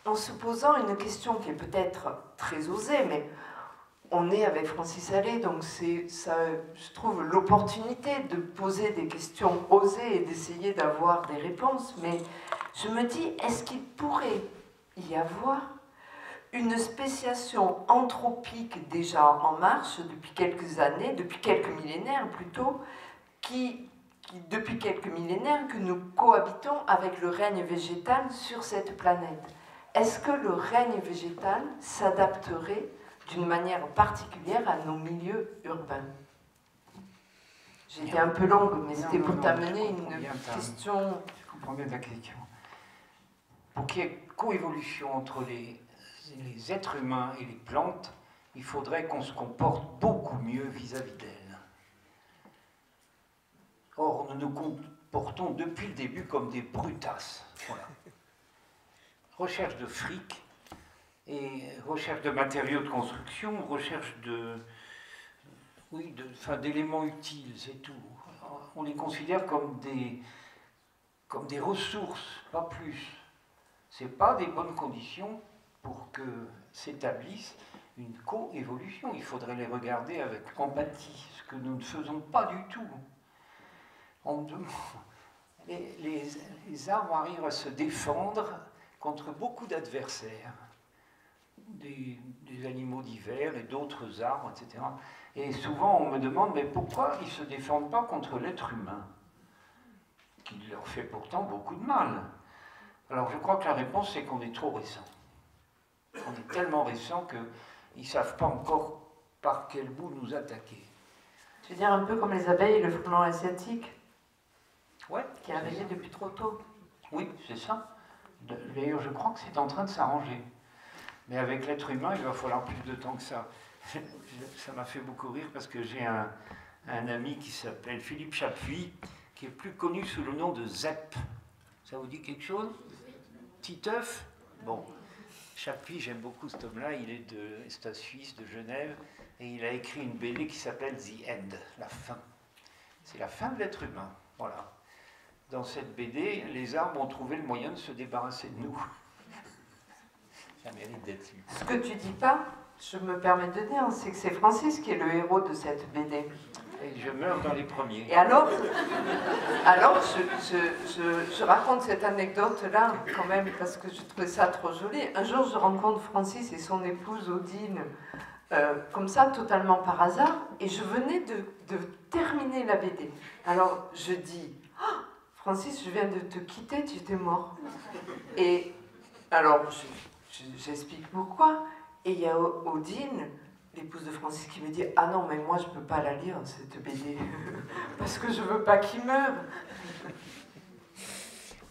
Speaker 1: en se posant une question qui est peut-être très osée, mais on est avec Francis Allais, donc c'est ça, je trouve, l'opportunité de poser des questions osées et d'essayer d'avoir des réponses. Mais je me dis, est-ce qu'il pourrait y avoir une spéciation anthropique déjà en marche depuis quelques années, depuis quelques millénaires plutôt, depuis quelques millénaires que nous cohabitons avec le règne végétal sur cette planète. Est-ce que le règne végétal s'adapterait d'une manière particulière à nos milieux urbains? J'étais un peu longue, mais c'était pour t'amener une question.
Speaker 2: Je comprends bien ta question. Pour qu'il y ait coévolution entre les êtres humains et les plantes, il faudrait qu'on se comporte beaucoup mieux vis-à-vis d'elles. Or, nous nous comportons depuis le début comme des brutasses. Voilà. Recherche de fric, et recherche de matériaux de construction, recherche d'éléments utiles, c'est tout. On les considère comme des ressources, pas plus. Ce n'est pas des bonnes conditions pour que s'établisse une coévolution. Il faudrait les regarder avec empathie, ce que nous ne faisons pas du tout. Les arbres arrivent à se défendre contre beaucoup d'adversaires, des animaux divers et d'autres arbres, etc. Et souvent on me demande, mais pourquoi ils ne se défendent pas contre l'être humain, qui leur fait pourtant beaucoup de mal? Alors je crois que la réponse c'est qu'on est trop récent. On est tellement récent qu'ils ne savent pas encore par quel bout nous attaquer.
Speaker 1: Tu veux dire un peu comme les abeilles et le frelon asiatique,
Speaker 2: ouais,
Speaker 1: qui est arrivé depuis trop tôt.
Speaker 2: Oui, c'est ça. D'ailleurs, je crois que c'est en train de s'arranger. Mais avec l'être humain, il va falloir plus de temps que ça. Ça m'a fait beaucoup rire parce que j'ai un ami qui s'appelle Philippe Chapuis, qui est plus connu sous le nom de Zep. Ça vous dit quelque chose? Titeuf? Bon. Chapuis, j'aime beaucoup cet homme-là, c'est un Suisse de Genève, et il a écrit une BD qui s'appelle The End, la fin. C'est la fin de l'être humain, voilà. Dans cette BD, les arbres ont trouvé le moyen de se débarrasser de nous. Ça mérite d'être lu.
Speaker 1: Ce que tu dis pas, je me permets de dire, c'est que c'est Francis qui est le héros de cette BD.
Speaker 2: Et je meurs dans les premiers.
Speaker 1: Et alors je raconte cette anecdote-là quand même parce que je trouvais ça trop joli. Un jour, je rencontre Francis et son épouse Odile, comme ça, totalement par hasard, et je venais de terminer la BD. Alors, je dis... Oh, Francis, je viens de te quitter, tu étais mort. Et alors, j'explique pourquoi. Et il y a Odile, l'épouse de Francis, qui me dit « Ah non, mais moi, je ne peux pas la lire, cette BD, parce que je ne veux pas qu'il meure. »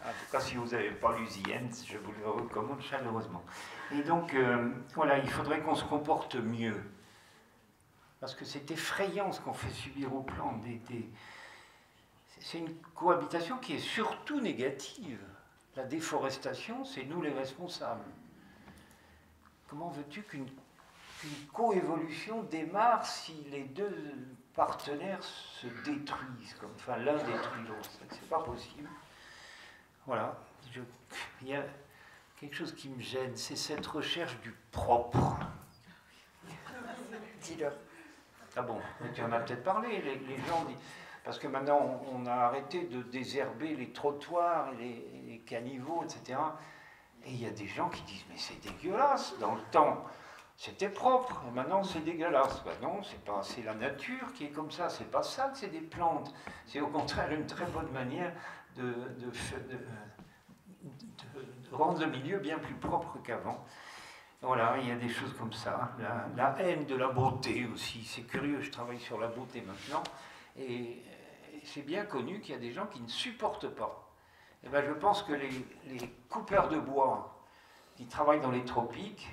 Speaker 2: En tout cas, si vous n'avez pas lu The End, je vous le recommande chaleureusement. Et donc, voilà, il faudrait qu'on se comporte mieux. Parce que c'est effrayant ce qu'on fait subir aux plantes. C'est une cohabitation qui est surtout négative. La déforestation, c'est nous les responsables. Comment veux-tu qu'une coévolution démarre si les deux partenaires se détruisent, enfin l'un détruit l'autre? C'est pas possible. Voilà. Il y a quelque chose qui me gêne, c'est cette recherche du propre.
Speaker 1: Dis-leur.
Speaker 2: Ah bon, tu en as peut-être parlé, les gens disent... Parce que maintenant, on a arrêté de désherber les trottoirs, et les caniveaux, etc. Et il y a des gens qui disent, mais c'est dégueulasse, dans le temps, c'était propre, et maintenant c'est dégueulasse. Ben non, c'est la nature qui est comme ça, c'est pas ça que c'est des plantes. C'est au contraire une très bonne manière de rendre le milieu bien plus propre qu'avant. Voilà, il y a des choses comme ça. La haine de la beauté aussi, c'est curieux, je travaille sur la beauté maintenant, et c'est bien connu qu'il y a des gens qui ne supportent pas. Et ben, je pense que les coupeurs de bois qui travaillent dans les tropiques,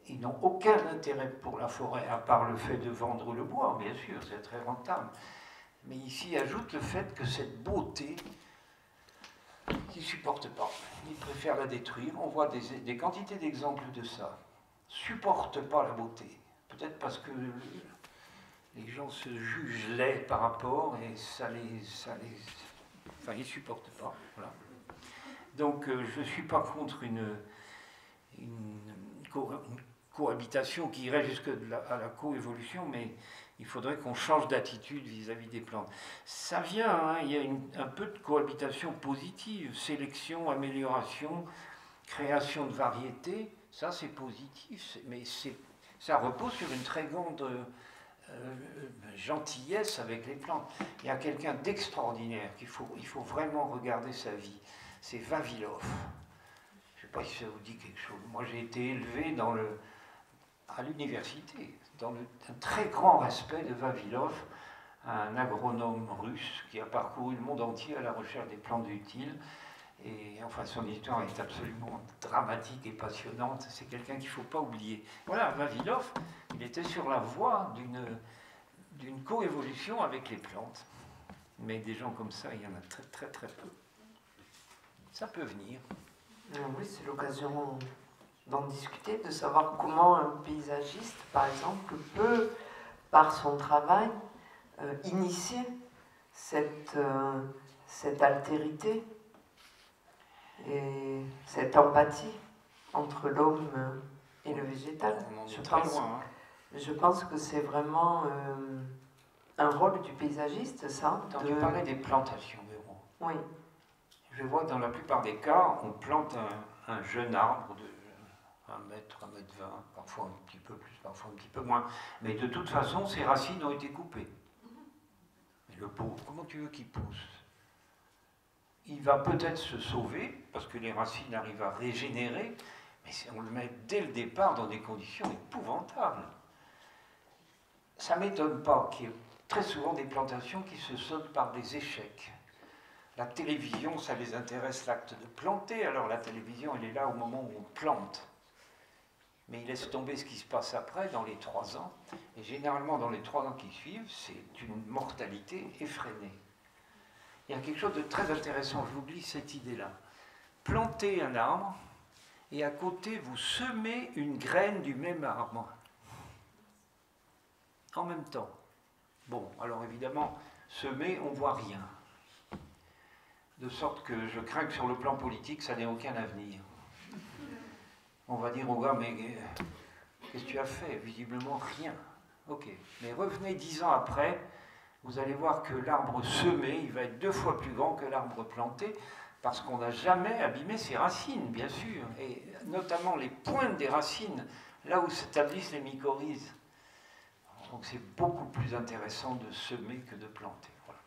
Speaker 2: ils n'ont aucun intérêt pour la forêt, à part le fait de vendre le bois, bien sûr, c'est très rentable. Mais ici, ajoute le fait que cette beauté, ils ne supportent pas. Ils préfèrent la détruire. On voit des quantités d'exemples de ça. Supportent pas la beauté. Peut-être parce que les gens se jugent laids par rapport et enfin, ils ne supportent pas. Voilà. Donc, je ne suis pas contre une cohabitation qui irait à la coévolution, mais il faudrait qu'on change d'attitude vis-à-vis des plantes. Ça vient, hein, il y a un peu de cohabitation positive, sélection, amélioration, création de variétés, ça c'est positif, mais ça repose sur une très grande gentillesse avec les plantes. Il y a quelqu'un d'extraordinaire il faut vraiment regarder sa vie, c'est Vavilov. Je ne sais pas si ça vous dit quelque chose. Moi j'ai été élevé à l'université, dans un très grand respect de Vavilov, un agronome russe qui a parcouru le monde entier à la recherche des plantes utiles. Et enfin, son histoire est absolument dramatique et passionnante. C'est quelqu'un qu'il ne faut pas oublier. Voilà, Vavilov, il était sur la voie d'une coévolution avec les plantes. Mais des gens comme ça, il y en a très très très peu. Ça peut venir.
Speaker 1: Oui, c'est l'occasion d'en discuter, de savoir comment un paysagiste, par exemple, peut, par son travail, initier cette altérité et cette empathie entre l'homme et le végétal. Je pense que c'est vraiment un rôle du paysagiste, ça.
Speaker 2: Tu parlais des plantations, Véro.
Speaker 1: Oui.
Speaker 2: Je vois que dans la plupart des cas, on plante un jeune arbre de 1 mètre, 1 mètre 20, parfois un petit peu plus, parfois un petit peu moins. Mais de toute façon, ses racines ont été coupées. Mais le pauvre, comment tu veux qu'il pousse? Il va peut-être se sauver, parce que les racines arrivent à régénérer, mais on le met dès le départ dans des conditions épouvantables. Ça ne m'étonne pas qu'il y ait très souvent des plantations qui se soldent par des échecs. La télévision, ça les intéresse l'acte de planter, alors la télévision, elle est là au moment où on plante. Mais ils laissent tomber ce qui se passe après, dans les 3 ans. Et généralement, dans les 3 ans qui suivent, c'est une mortalité effrénée. Il y a quelque chose de très intéressant, j'oublie cette idée-là. Plantez un arbre, et à côté, vous semez une graine du même arbre. En même temps. Bon, alors évidemment, semer, on ne voit rien. De sorte que je crains que sur le plan politique, ça n'ait aucun avenir. On va dire au gars, mais qu'est-ce que tu as fait? Visiblement rien. Ok, mais revenez 10 ans après, vous allez voir que l'arbre semé, il va être 2 fois plus grand que l'arbre planté, parce qu'on n'a jamais abîmé ses racines, bien sûr, et notamment les pointes des racines, là où s'établissent les mycorhizes. Donc c'est beaucoup plus intéressant de semer que de planter. Voilà.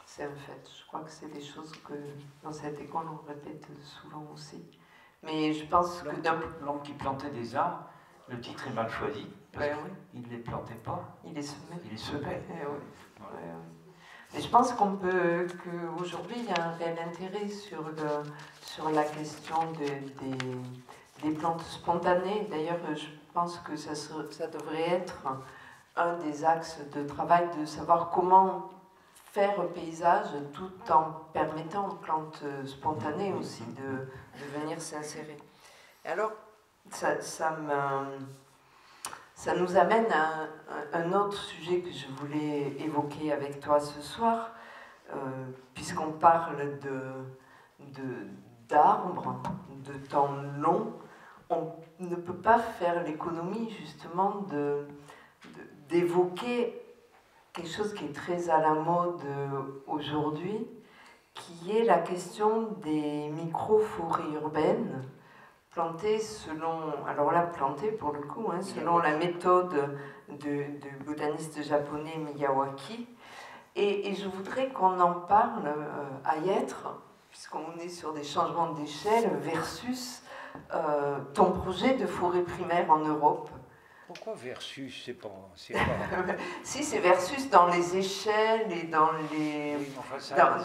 Speaker 1: C'est un fait. Je crois que c'est des choses que dans cette école on répète souvent aussi. Mais je pense que
Speaker 2: l'homme qui plantait des arbres, le titre est mal choisi, parce qu'il ne les plantait pas.
Speaker 1: Il les semait.
Speaker 2: Il les semait.
Speaker 1: Voilà. Mais je pense qu'aujourd'hui il y a un réel intérêt sur la question des plantes spontanées. D'ailleurs, je pense que ça devrait être un des axes de travail, de savoir comment faire paysage tout en permettant aux plantes spontanées aussi de venir s'insérer. Alors, ça nous amène à un autre sujet que je voulais évoquer avec toi ce soir, puisqu'on parle d'arbres, de temps long. On ne peut pas faire l'économie justement d'évoquer quelque chose qui est très à la mode aujourd'hui, qui est la question des micro-forêts urbaines, plantées plantées pour le coup, selon la méthode du botaniste japonais Miyawaki. Et je voudrais qu'on en parle à Yêtre, puisqu'on est sur des changements d'échelle, versus ton projet de forêt primaire en Europe.
Speaker 2: Pourquoi versus? C'est pas...
Speaker 1: Si, c'est versus dans les échelles et dans les...
Speaker 2: Oui, enfin, ça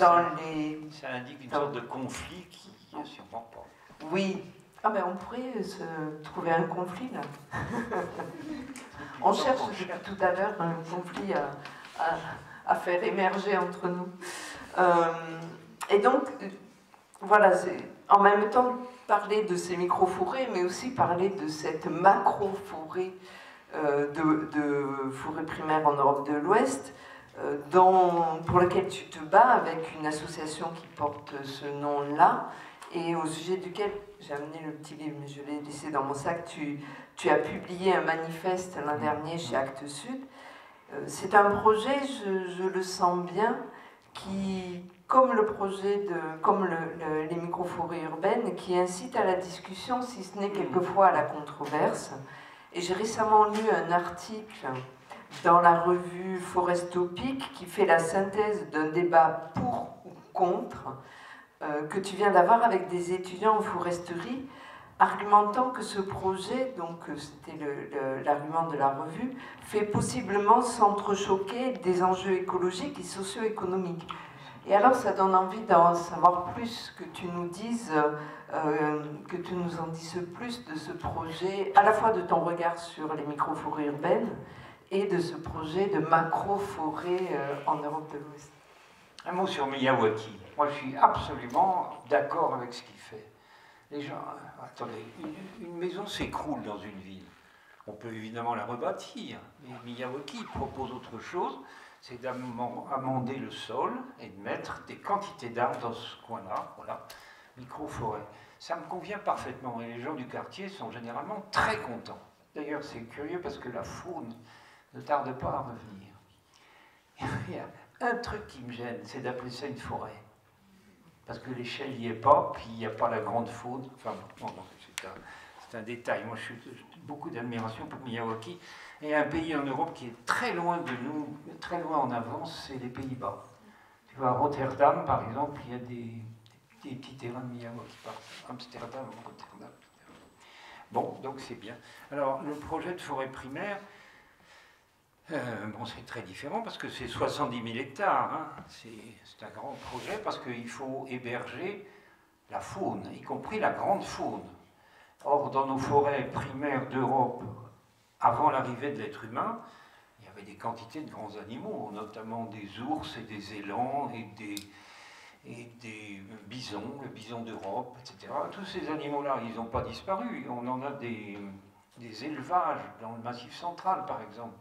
Speaker 2: indique une sorte de conflit qui n'est sûrement pas.
Speaker 1: Oui. Ah ben on pourrait se trouver un conflit là. On cherche depuis tout à l'heure un conflit à faire émerger entre nous. Et donc, voilà, en même temps parler de ces micro-forêts, mais aussi parler de cette macro-forêt de forêt primaire en Europe de l'Ouest, pour laquelle tu te bats avec une association qui porte ce nom-là, et au sujet duquel j'ai amené le petit livre, mais je l'ai laissé dans mon sac. Tu as publié un manifeste l'an dernier chez Actes Sud. C'est un projet, je le sens bien, qui, comme le projet les microforêts urbaines, qui incite à la discussion, si ce n'est quelquefois à la controverse. Et j'ai récemment lu un article dans la revue Forestopique qui fait la synthèse d'un débat pour ou contre que tu viens d'avoir avec des étudiants en foresterie, argumentant que ce projet, donc c'était l'argument de la revue, fait possiblement s'entrechoquer des enjeux écologiques et socio-économiques. Et alors ça donne envie d'en savoir plus, que tu nous dises, que tu nous en dises plus de ce projet, à la fois de ton regard sur les microforêts urbaines et de ce projet de macro-forêt en Europe de l'Ouest.
Speaker 2: Un mot sur Miyawaki. Moi, je suis absolument d'accord avec ce qu'il fait. Les gens, attendez, une maison s'écroule dans une ville. On peut évidemment la rebâtir, mais Miyawaki propose autre chose, c'est d'amender le sol et de mettre des quantités d'arbres dans ce coin-là, voilà, micro-forêt. Ça me convient parfaitement et les gens du quartier sont généralement très contents. D'ailleurs, c'est curieux parce que la faune ne tarde pas à revenir. Il y a un truc qui me gêne, c'est d'appeler ça une forêt. Parce que l'échelle n'y est pas, puis il n'y a pas la grande faune. Enfin, bon, c'est un détail. Moi, j'ai beaucoup d'admiration pour Miyawaki. Et un pays en Europe qui est très loin de nous, très loin en avance, c'est les Pays-Bas. Tu vois, à Rotterdam, par exemple, il y a des petits terrains de Miyawaki. Amsterdam, Rotterdam. Bon, donc c'est bien. Alors, le projet de forêt primaire, bon, c'est très différent parce que c'est 70 000 hectares. Hein. C'est un grand projet parce qu'il faut héberger la faune, y compris la grande faune. Or, dans nos forêts primaires d'Europe, avant l'arrivée de l'être humain, il y avait des quantités de grands animaux, notamment des ours et des élans et des bisons, le bison d'Europe, etc. Tous ces animaux-là, ils n'ont pas disparu. On en a des élevages dans le Massif central, par exemple.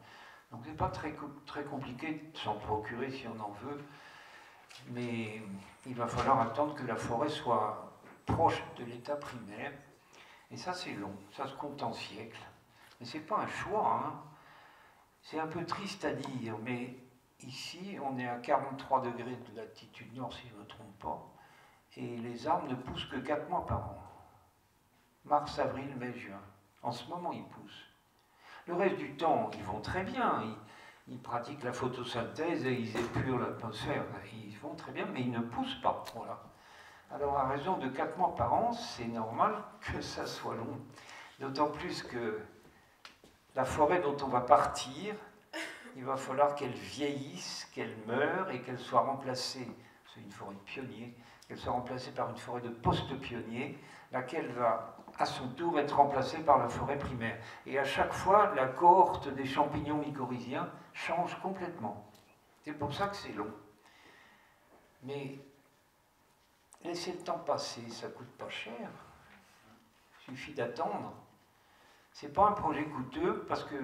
Speaker 2: Donc c'est pas très compliqué de s'en procurer si on en veut, mais il va falloir attendre que la forêt soit proche de l'état primaire, et ça c'est long, ça se compte en siècles. Mais c'est pas un choix, hein. C'est un peu triste à dire, mais ici on est à 43 degrés de latitude nord si je ne me trompe pas, et les arbres ne poussent que 4 mois par an. Mars, avril, mai, juin. En ce moment ils poussent. Le reste du temps, ils vont très bien, ils pratiquent la photosynthèse et ils épurent l'atmosphère, ils vont très bien, mais ils ne poussent pas. Voilà. Alors à raison de 4 mois par an, c'est normal que ça soit long. D'autant plus que la forêt dont on va partir, il va falloir qu'elle vieillisse, qu'elle meure et qu'elle soit remplacée, c'est une forêt de pionniers, qu'elle soit remplacée par une forêt de post-pionniers, laquelle va à son tour être remplacée par la forêt primaire. Et à chaque fois, la cohorte des champignons mycorhiziens change complètement. C'est pour ça que c'est long. Mais laisser le temps passer, ça ne coûte pas cher. Il suffit d'attendre. Ce n'est pas un projet coûteux parce que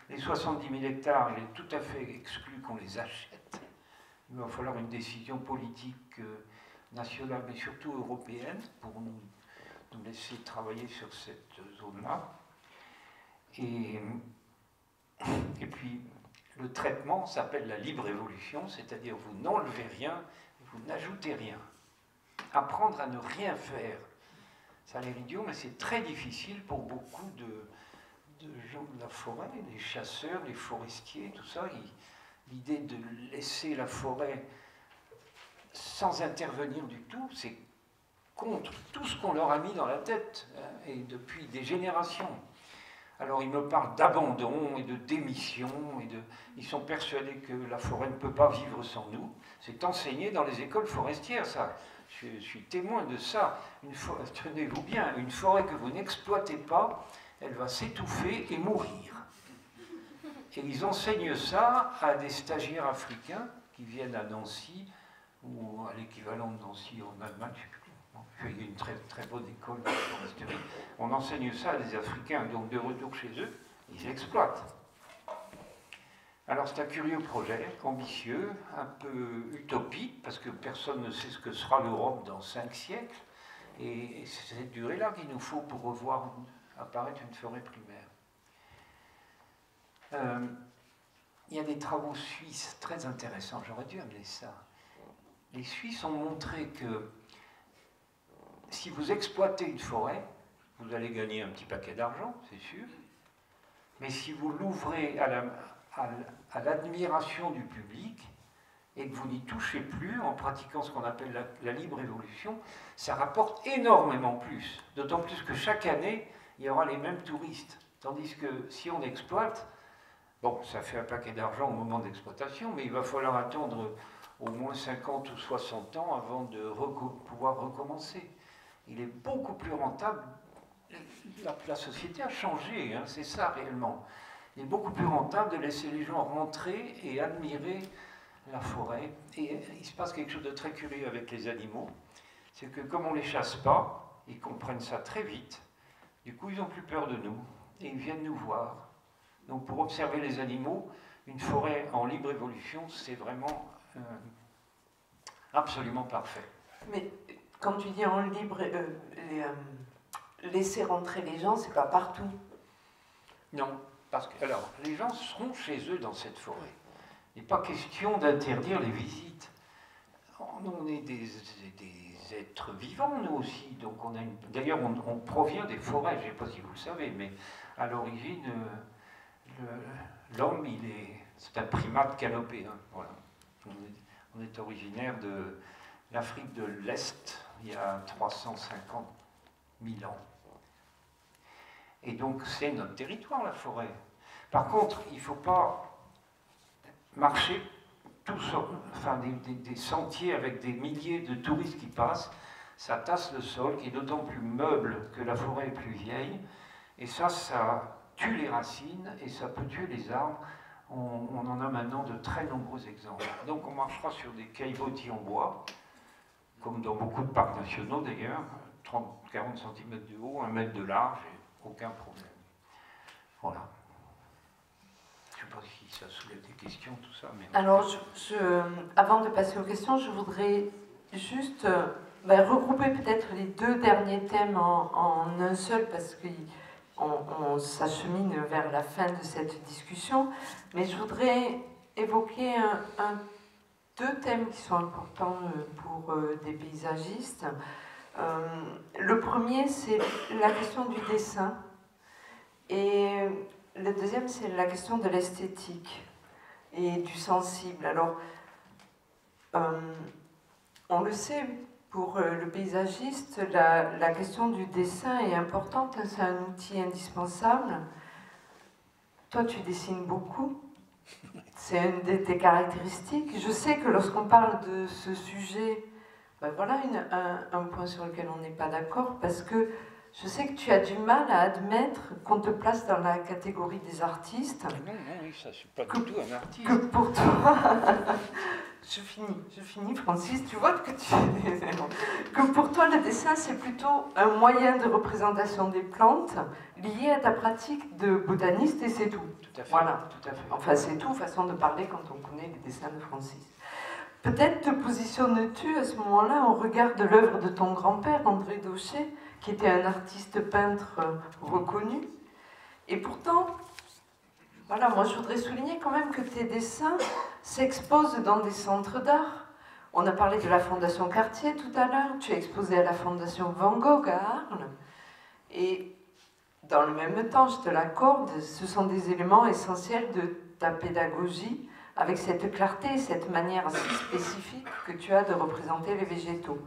Speaker 2: les 70 000 hectares, il est tout à fait exclu qu'on les achète. Il va falloir une décision politique nationale, mais surtout européenne, pour nous laisser travailler sur cette zone-là. Et puis, le traitement s'appelle la libre évolution, c'est-à-dire vous n'enlevez rien, vous n'ajoutez rien. Apprendre à ne rien faire, ça a l'air idiot, mais c'est très difficile pour beaucoup de gens de la forêt, les chasseurs, les forestiers, tout ça. L'idée de laisser la forêt sans intervenir du tout, c'est contre tout ce qu'on leur a mis dans la tête, hein, et depuis des générations. Alors ils me parlent d'abandon et de démission, ils sont persuadés que la forêt ne peut pas vivre sans nous. C'est enseigné dans les écoles forestières, ça. Je suis témoin de ça. Tenez-vous bien, une forêt que vous n'exploitez pas, elle va s'étouffer et mourir. Et ils enseignent ça à des stagiaires africains qui viennent à Nancy, ou à l'équivalent de Nancy en Allemagne, je ne sais plus. Il y a une très, très bonne école de foresterie. On enseigne ça à des Africains, donc de retour chez eux, ils exploitent. Alors c'est un curieux projet, ambitieux, un peu utopique, parce que personne ne sait ce que sera l'Europe dans 5 siècles, Et c'est cette durée-là qu'il nous faut pour revoir apparaître une forêt primaire. Il y a des travaux suisses très intéressants, j'aurais dû amener ça. Les Suisses ont montré que si vous exploitez une forêt, vous allez gagner un petit paquet d'argent, c'est sûr, mais si vous l'ouvrez à l'admiration du public et que vous n'y touchez plus en pratiquant ce qu'on appelle la libre évolution, ça rapporte énormément plus. D'autant plus que chaque année, il y aura les mêmes touristes. Tandis que si on exploite, bon, ça fait un paquet d'argent au moment d'exploitation, mais il va falloir attendre au moins 50 ou 60 ans avant de pouvoir recommencer. Il est beaucoup plus rentable. La société a changé, hein, c'est ça réellement. Il est beaucoup plus rentable de laisser les gens rentrer et admirer la forêt. Et il se passe quelque chose de très curieux avec les animaux. C'est que comme on ne les chasse pas, ils comprennent ça très vite. Du coup, ils n'ont plus peur de nous et ils viennent nous voir. Donc pour observer les animaux, une forêt en libre évolution, c'est vraiment absolument parfait.
Speaker 1: Mais quand tu dis en libre, laisser rentrer les gens, c'est pas partout.
Speaker 2: Non, parce que alors les gens seront chez eux dans cette forêt. Il n'est pas question d'interdire les visites. On est des êtres vivants, nous aussi. Donc on a d'ailleurs, on provient des forêts. Je ne sais pas si vous le savez, mais à l'origine, l'homme, c'est un primate canopé. Hein, voilà. On est originaire de l'Afrique de l'Est, il y a 350 000 ans. Et donc c'est notre territoire, la forêt. Par contre, il ne faut pas marcher des sentiers avec des milliers de touristes qui passent. Ça tasse le sol, qui est d'autant plus meuble que la forêt est plus vieille. Et ça tue les racines et ça peut tuer les arbres. On en a maintenant de très nombreux exemples. Donc on marchera sur des caillebotis en bois, comme dans beaucoup de parcs nationaux d'ailleurs, 30-40 cm de haut, 1 mètre de large, et aucun problème. Voilà. Je ne sais pas si ça soulève des questions, tout ça. Mais...
Speaker 1: Alors, avant de passer aux questions, je voudrais juste regrouper peut-être les deux derniers thèmes en un seul, parce que on s'achemine vers la fin de cette discussion, mais je voudrais évoquer deux thèmes qui sont importants pour des paysagistes. Le premier, c'est la question du dessin, et le deuxième, c'est la question de l'esthétique et du sensible. Alors, on le sait, pour le paysagiste, la question du dessin est importante, c'est un outil indispensable. Toi, tu dessines beaucoup, c'est une de tes caractéristiques. Je sais que lorsqu'on parle de ce sujet, voilà un point sur lequel on n'est pas d'accord, parce que je sais que tu as du mal à admettre qu'on te place dans la catégorie des artistes.
Speaker 2: Non, oui, ça, je ne suis pas du tout un artiste.
Speaker 1: Que pour toi... Je finis, Francis, tu vois que pour toi, le dessin, c'est plutôt un moyen de représentation des plantes lié à ta pratique de botaniste, et c'est tout.
Speaker 2: Tout à fait.
Speaker 1: Voilà.
Speaker 2: Tout à fait.
Speaker 1: Enfin, c'est tout, façon de parler quand on connaît les dessins de Francis. Peut-être te positionnes-tu à ce moment-là au regard de l'œuvre de ton grand-père, André Daucher, qui était un artiste peintre reconnu. Et pourtant, voilà, moi je voudrais souligner quand même que tes dessins s'exposent dans des centres d'art. On a parlé de la Fondation Cartier tout à l'heure, tu es exposé à la Fondation Van Gogh à Arles. Et dans le même temps, je te l'accorde, ce sont des éléments essentiels de ta pédagogie, avec cette clarté et cette manière si spécifique que tu as de représenter les végétaux.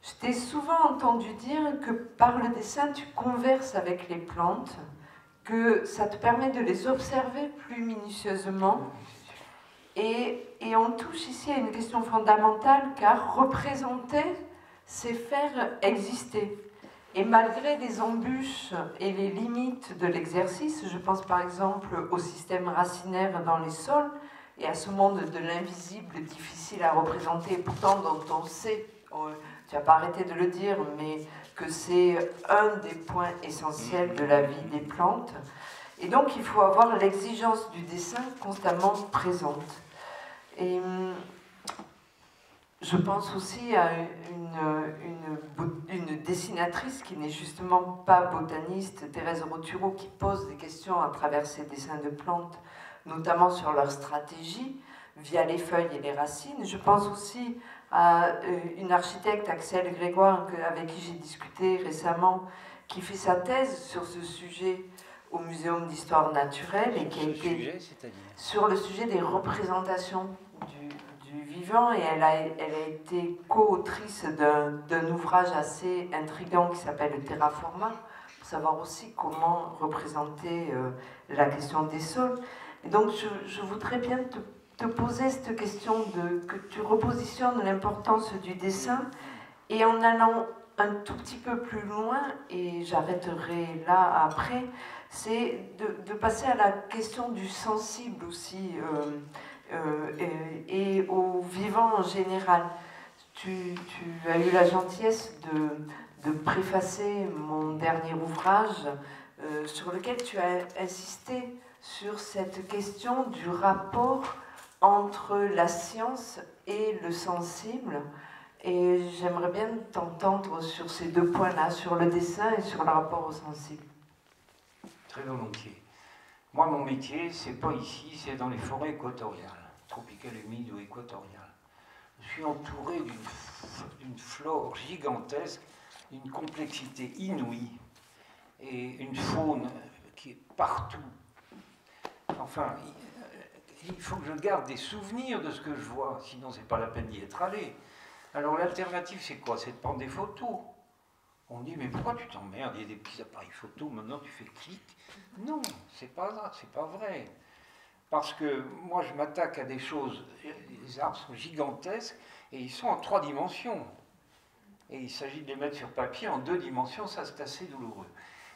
Speaker 1: Je t'ai souvent entendu dire que par le dessin, tu converses avec les plantes, que ça te permet de les observer plus minutieusement. Et on touche ici à une question fondamentale, car représenter, c'est faire exister. Et malgré les embûches et les limites de l'exercice, je pense par exemple au système racinaire dans les sols et à ce monde de l'invisible difficile à représenter, pourtant dont on sait, tu n'as pas arrêté de le dire, mais que c'est un des points essentiels de la vie des plantes. Et donc il faut avoir l'exigence du dessin constamment présente. Et je pense aussi à une dessinatrice qui n'est justement pas botaniste, Thérèse Roturo, qui pose des questions à travers ses dessins de plantes, notamment sur leur stratégie, via les feuilles et les racines. Je pense aussi à une architecte, Axel Grégoire, avec qui j'ai discuté récemment, qui fait sa thèse sur ce sujet au Muséum d'histoire naturelle et qui a été sur le sujet des représentations du vivant, et elle a été co-autrice d'un ouvrage assez intriguant qui s'appelle Terraforma, pour savoir aussi comment représenter la question des sols. Et donc je voudrais bien te poser cette question que tu repositionnes l'importance du dessin, et en allant un tout petit peu plus loin, et j'arrêterai là après, c'est de passer à la question du sensible aussi, et au vivant en général. Tu as eu la gentillesse de préfacer mon dernier ouvrage, sur lequel tu as insisté sur cette question du rapport entre la science et le sensible. Et j'aimerais bien t'entendre sur ces deux points-là, sur le dessin et sur le rapport au sensible.
Speaker 2: Très volontiers. Moi, mon métier, c'est pas ici, c'est dans les forêts équatoriales, tropicales, humides ou équatoriales. Je suis entouré d'une flore gigantesque, d'une complexité inouïe, et une faune qui est partout. Enfin, il faut que je garde des souvenirs de ce que je vois, sinon c'est pas la peine d'y être allé. Alors l'alternative, c'est quoi? C'est de prendre des photos. On me dit, mais pourquoi tu t'emmerdes? Il y a des petits appareils photo, maintenant tu fais clic. Non, c'est pas vrai. Parce que moi, je m'attaque à des choses, les arbres sont gigantesques, et ils sont en 3 dimensions. Et il s'agit de les mettre sur papier en 2 dimensions, ça c'est assez douloureux.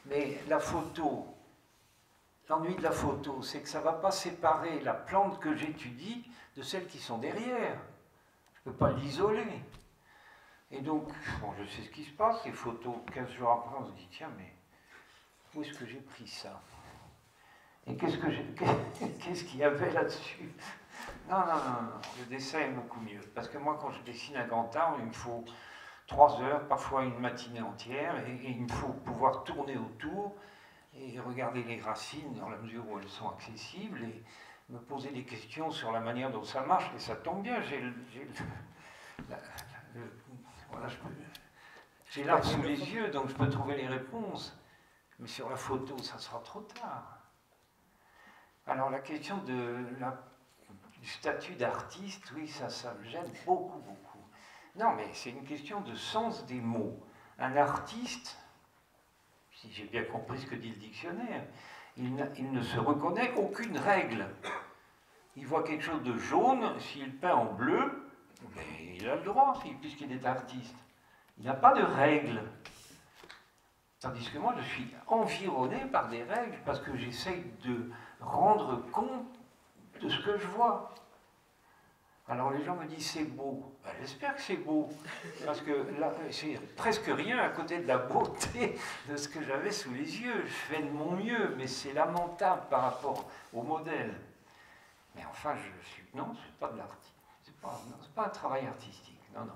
Speaker 2: Mais la photo, l'ennui de la photo, c'est que ça ne va pas séparer la plante que j'étudie de celles qui sont derrière. Je ne peux pas l'isoler. Et donc, bon, je sais ce qui se passe, les photos, 15 jours après, on se dit, tiens, mais où est-ce que j'ai pris ça? Et qu'est-ce qu'il y avait là-dessus? Non, le dessin est beaucoup mieux. Parce que moi, quand je dessine un grand arbre, il me faut 3 heures, parfois une matinée entière, et il me faut pouvoir tourner autour et regarder les racines dans la mesure où elles sont accessibles, et me poser des questions sur la manière dont ça marche. Et ça tombe bien, voilà, j'ai l'arbre sous les yeux, donc je peux trouver les réponses. Mais sur la photo, ça sera trop tard. Alors la question du statut d'artiste, oui, ça me gêne beaucoup. Non, mais c'est une question de sens des mots. Un artiste, si j'ai bien compris ce que dit le dictionnaire, il ne se reconnaît aucune règle. Il voit quelque chose de jaune, s'il peint en bleu, ben, il a le droit, puisqu'il est artiste. Il n'a pas de règles. Tandis que moi, je suis environné par des règles parce que j'essaye de rendre compte de ce que je vois. Alors les gens me disent c'est beau. Ben, j'espère que c'est beau, parce que là, c'est presque rien à côté de la beauté de ce que j'avais sous les yeux. Je fais de mon mieux, mais c'est lamentable par rapport au modèle. Mais enfin, non, c'est pas de l'artiste. C'est pas un travail artistique. Non.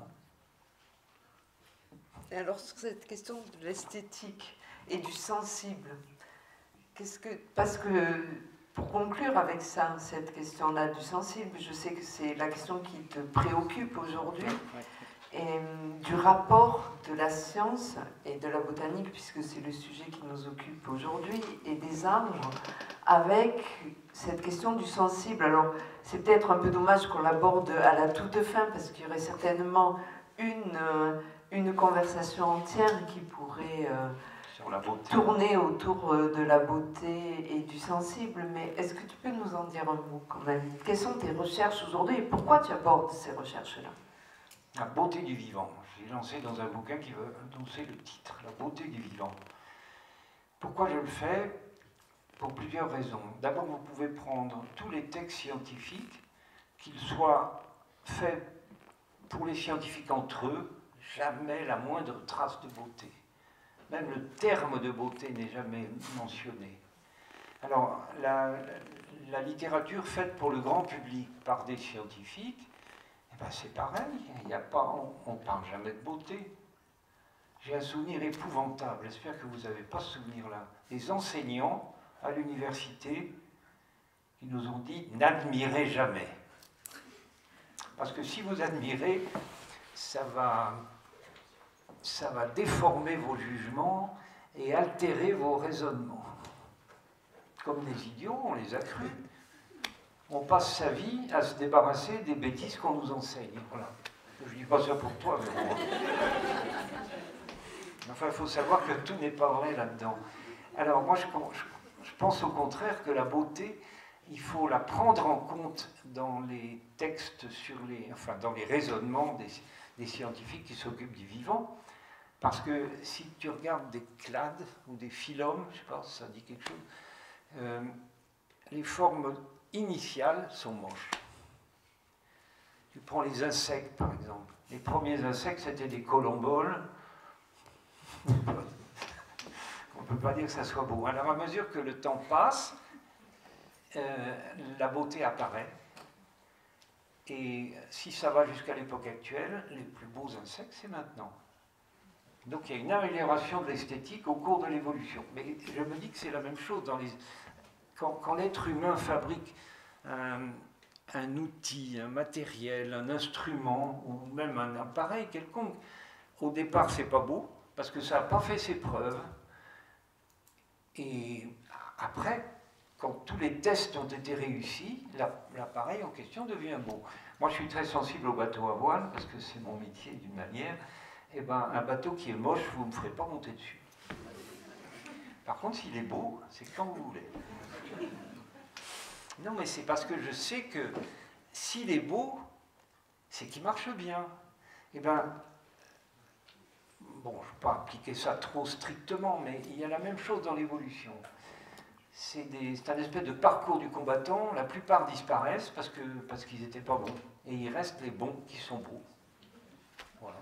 Speaker 1: Et alors sur cette question de l'esthétique et du sensible, parce que pour conclure avec ça, cette question-là du sensible, je sais que c'est la question qui te préoccupe aujourd'hui, et du rapport de la science et de la botanique, puisque c'est le sujet qui nous occupe aujourd'hui, et des arbres, avec cette question du sensible. Alors, c'est peut-être un peu dommage qu'on l'aborde à la toute fin, parce qu'il y aurait certainement une conversation entière qui pourrait tourner autour de la beauté et du sensible. Mais est-ce que tu peux nous en dire un mot quand même? Quelles sont tes recherches aujourd'hui et pourquoi tu abordes ces recherches-là?
Speaker 2: La beauté du vivant. J'ai lancé dans un bouquin qui veut annoncer le titre, La beauté du vivant. Pourquoi je le fais? Pour plusieurs raisons. D'abord, vous pouvez prendre tous les textes scientifiques, qu'ils soient faits pour les scientifiques entre eux, jamais la moindre trace de beauté. Même le terme de beauté n'est jamais mentionné. Alors, la littérature faite pour le grand public par des scientifiques, Ben, c'est pareil, il y a pas, on ne parle jamais de beauté. J'ai un souvenir épouvantable, j'espère que vous n'avez pas ce souvenir-là. Des enseignants à l'université qui nous ont dit « n'admirez jamais ». Parce que si vous admirez, ça va déformer vos jugements et altérer vos raisonnements. Comme des idiots, on les a crus. On passe sa vie à se débarrasser des bêtises qu'on nous enseigne. Voilà. Je ne dis pas ça pour toi, mais bon. Enfin, il faut savoir que tout n'est pas vrai là-dedans. Alors moi, je pense au contraire que la beauté, il faut la prendre en compte dans les textes, dans les raisonnements des scientifiques qui s'occupent du vivant. Parce que si tu regardes des clades ou des phylums, je ne sais pas si ça dit quelque chose, les formes initiales sont moches. Tu prends les insectes, par exemple. Les premiers insectes, c'était des colomboles. On ne peut pas dire que ça soit beau. Alors, à mesure que le temps passe, la beauté apparaît. Et si ça va jusqu'à l'époque actuelle, les plus beaux insectes, c'est maintenant. Donc il y a une amélioration de l'esthétique au cours de l'évolution. Mais je me dis que c'est la même chose quand l'être humain fabrique un outil, un matériel, un instrument, ou même un appareil quelconque. Au départ, c'est pas beau, parce que ça n'a pas fait ses preuves. Et après, quand tous les tests ont été réussis, l'appareil en question devient beau. Moi, je suis très sensible aux bateaux à voile, parce que c'est mon métier d'une manière. Eh ben, un bateau qui est moche, vous ne me ferez pas monter dessus. Par contre, s'il est beau, c'est quand vous voulez. Non, mais c'est parce que je sais que s'il est beau, c'est qu'il marche bien. Eh bien, bon, je ne vais pas appliquer ça trop strictement, mais il y a la même chose dans l'évolution. C'est un espèce de parcours du combattant, la plupart disparaissent parce qu'ils n'étaient pas bons. Et il reste les bons qui sont beaux. Voilà.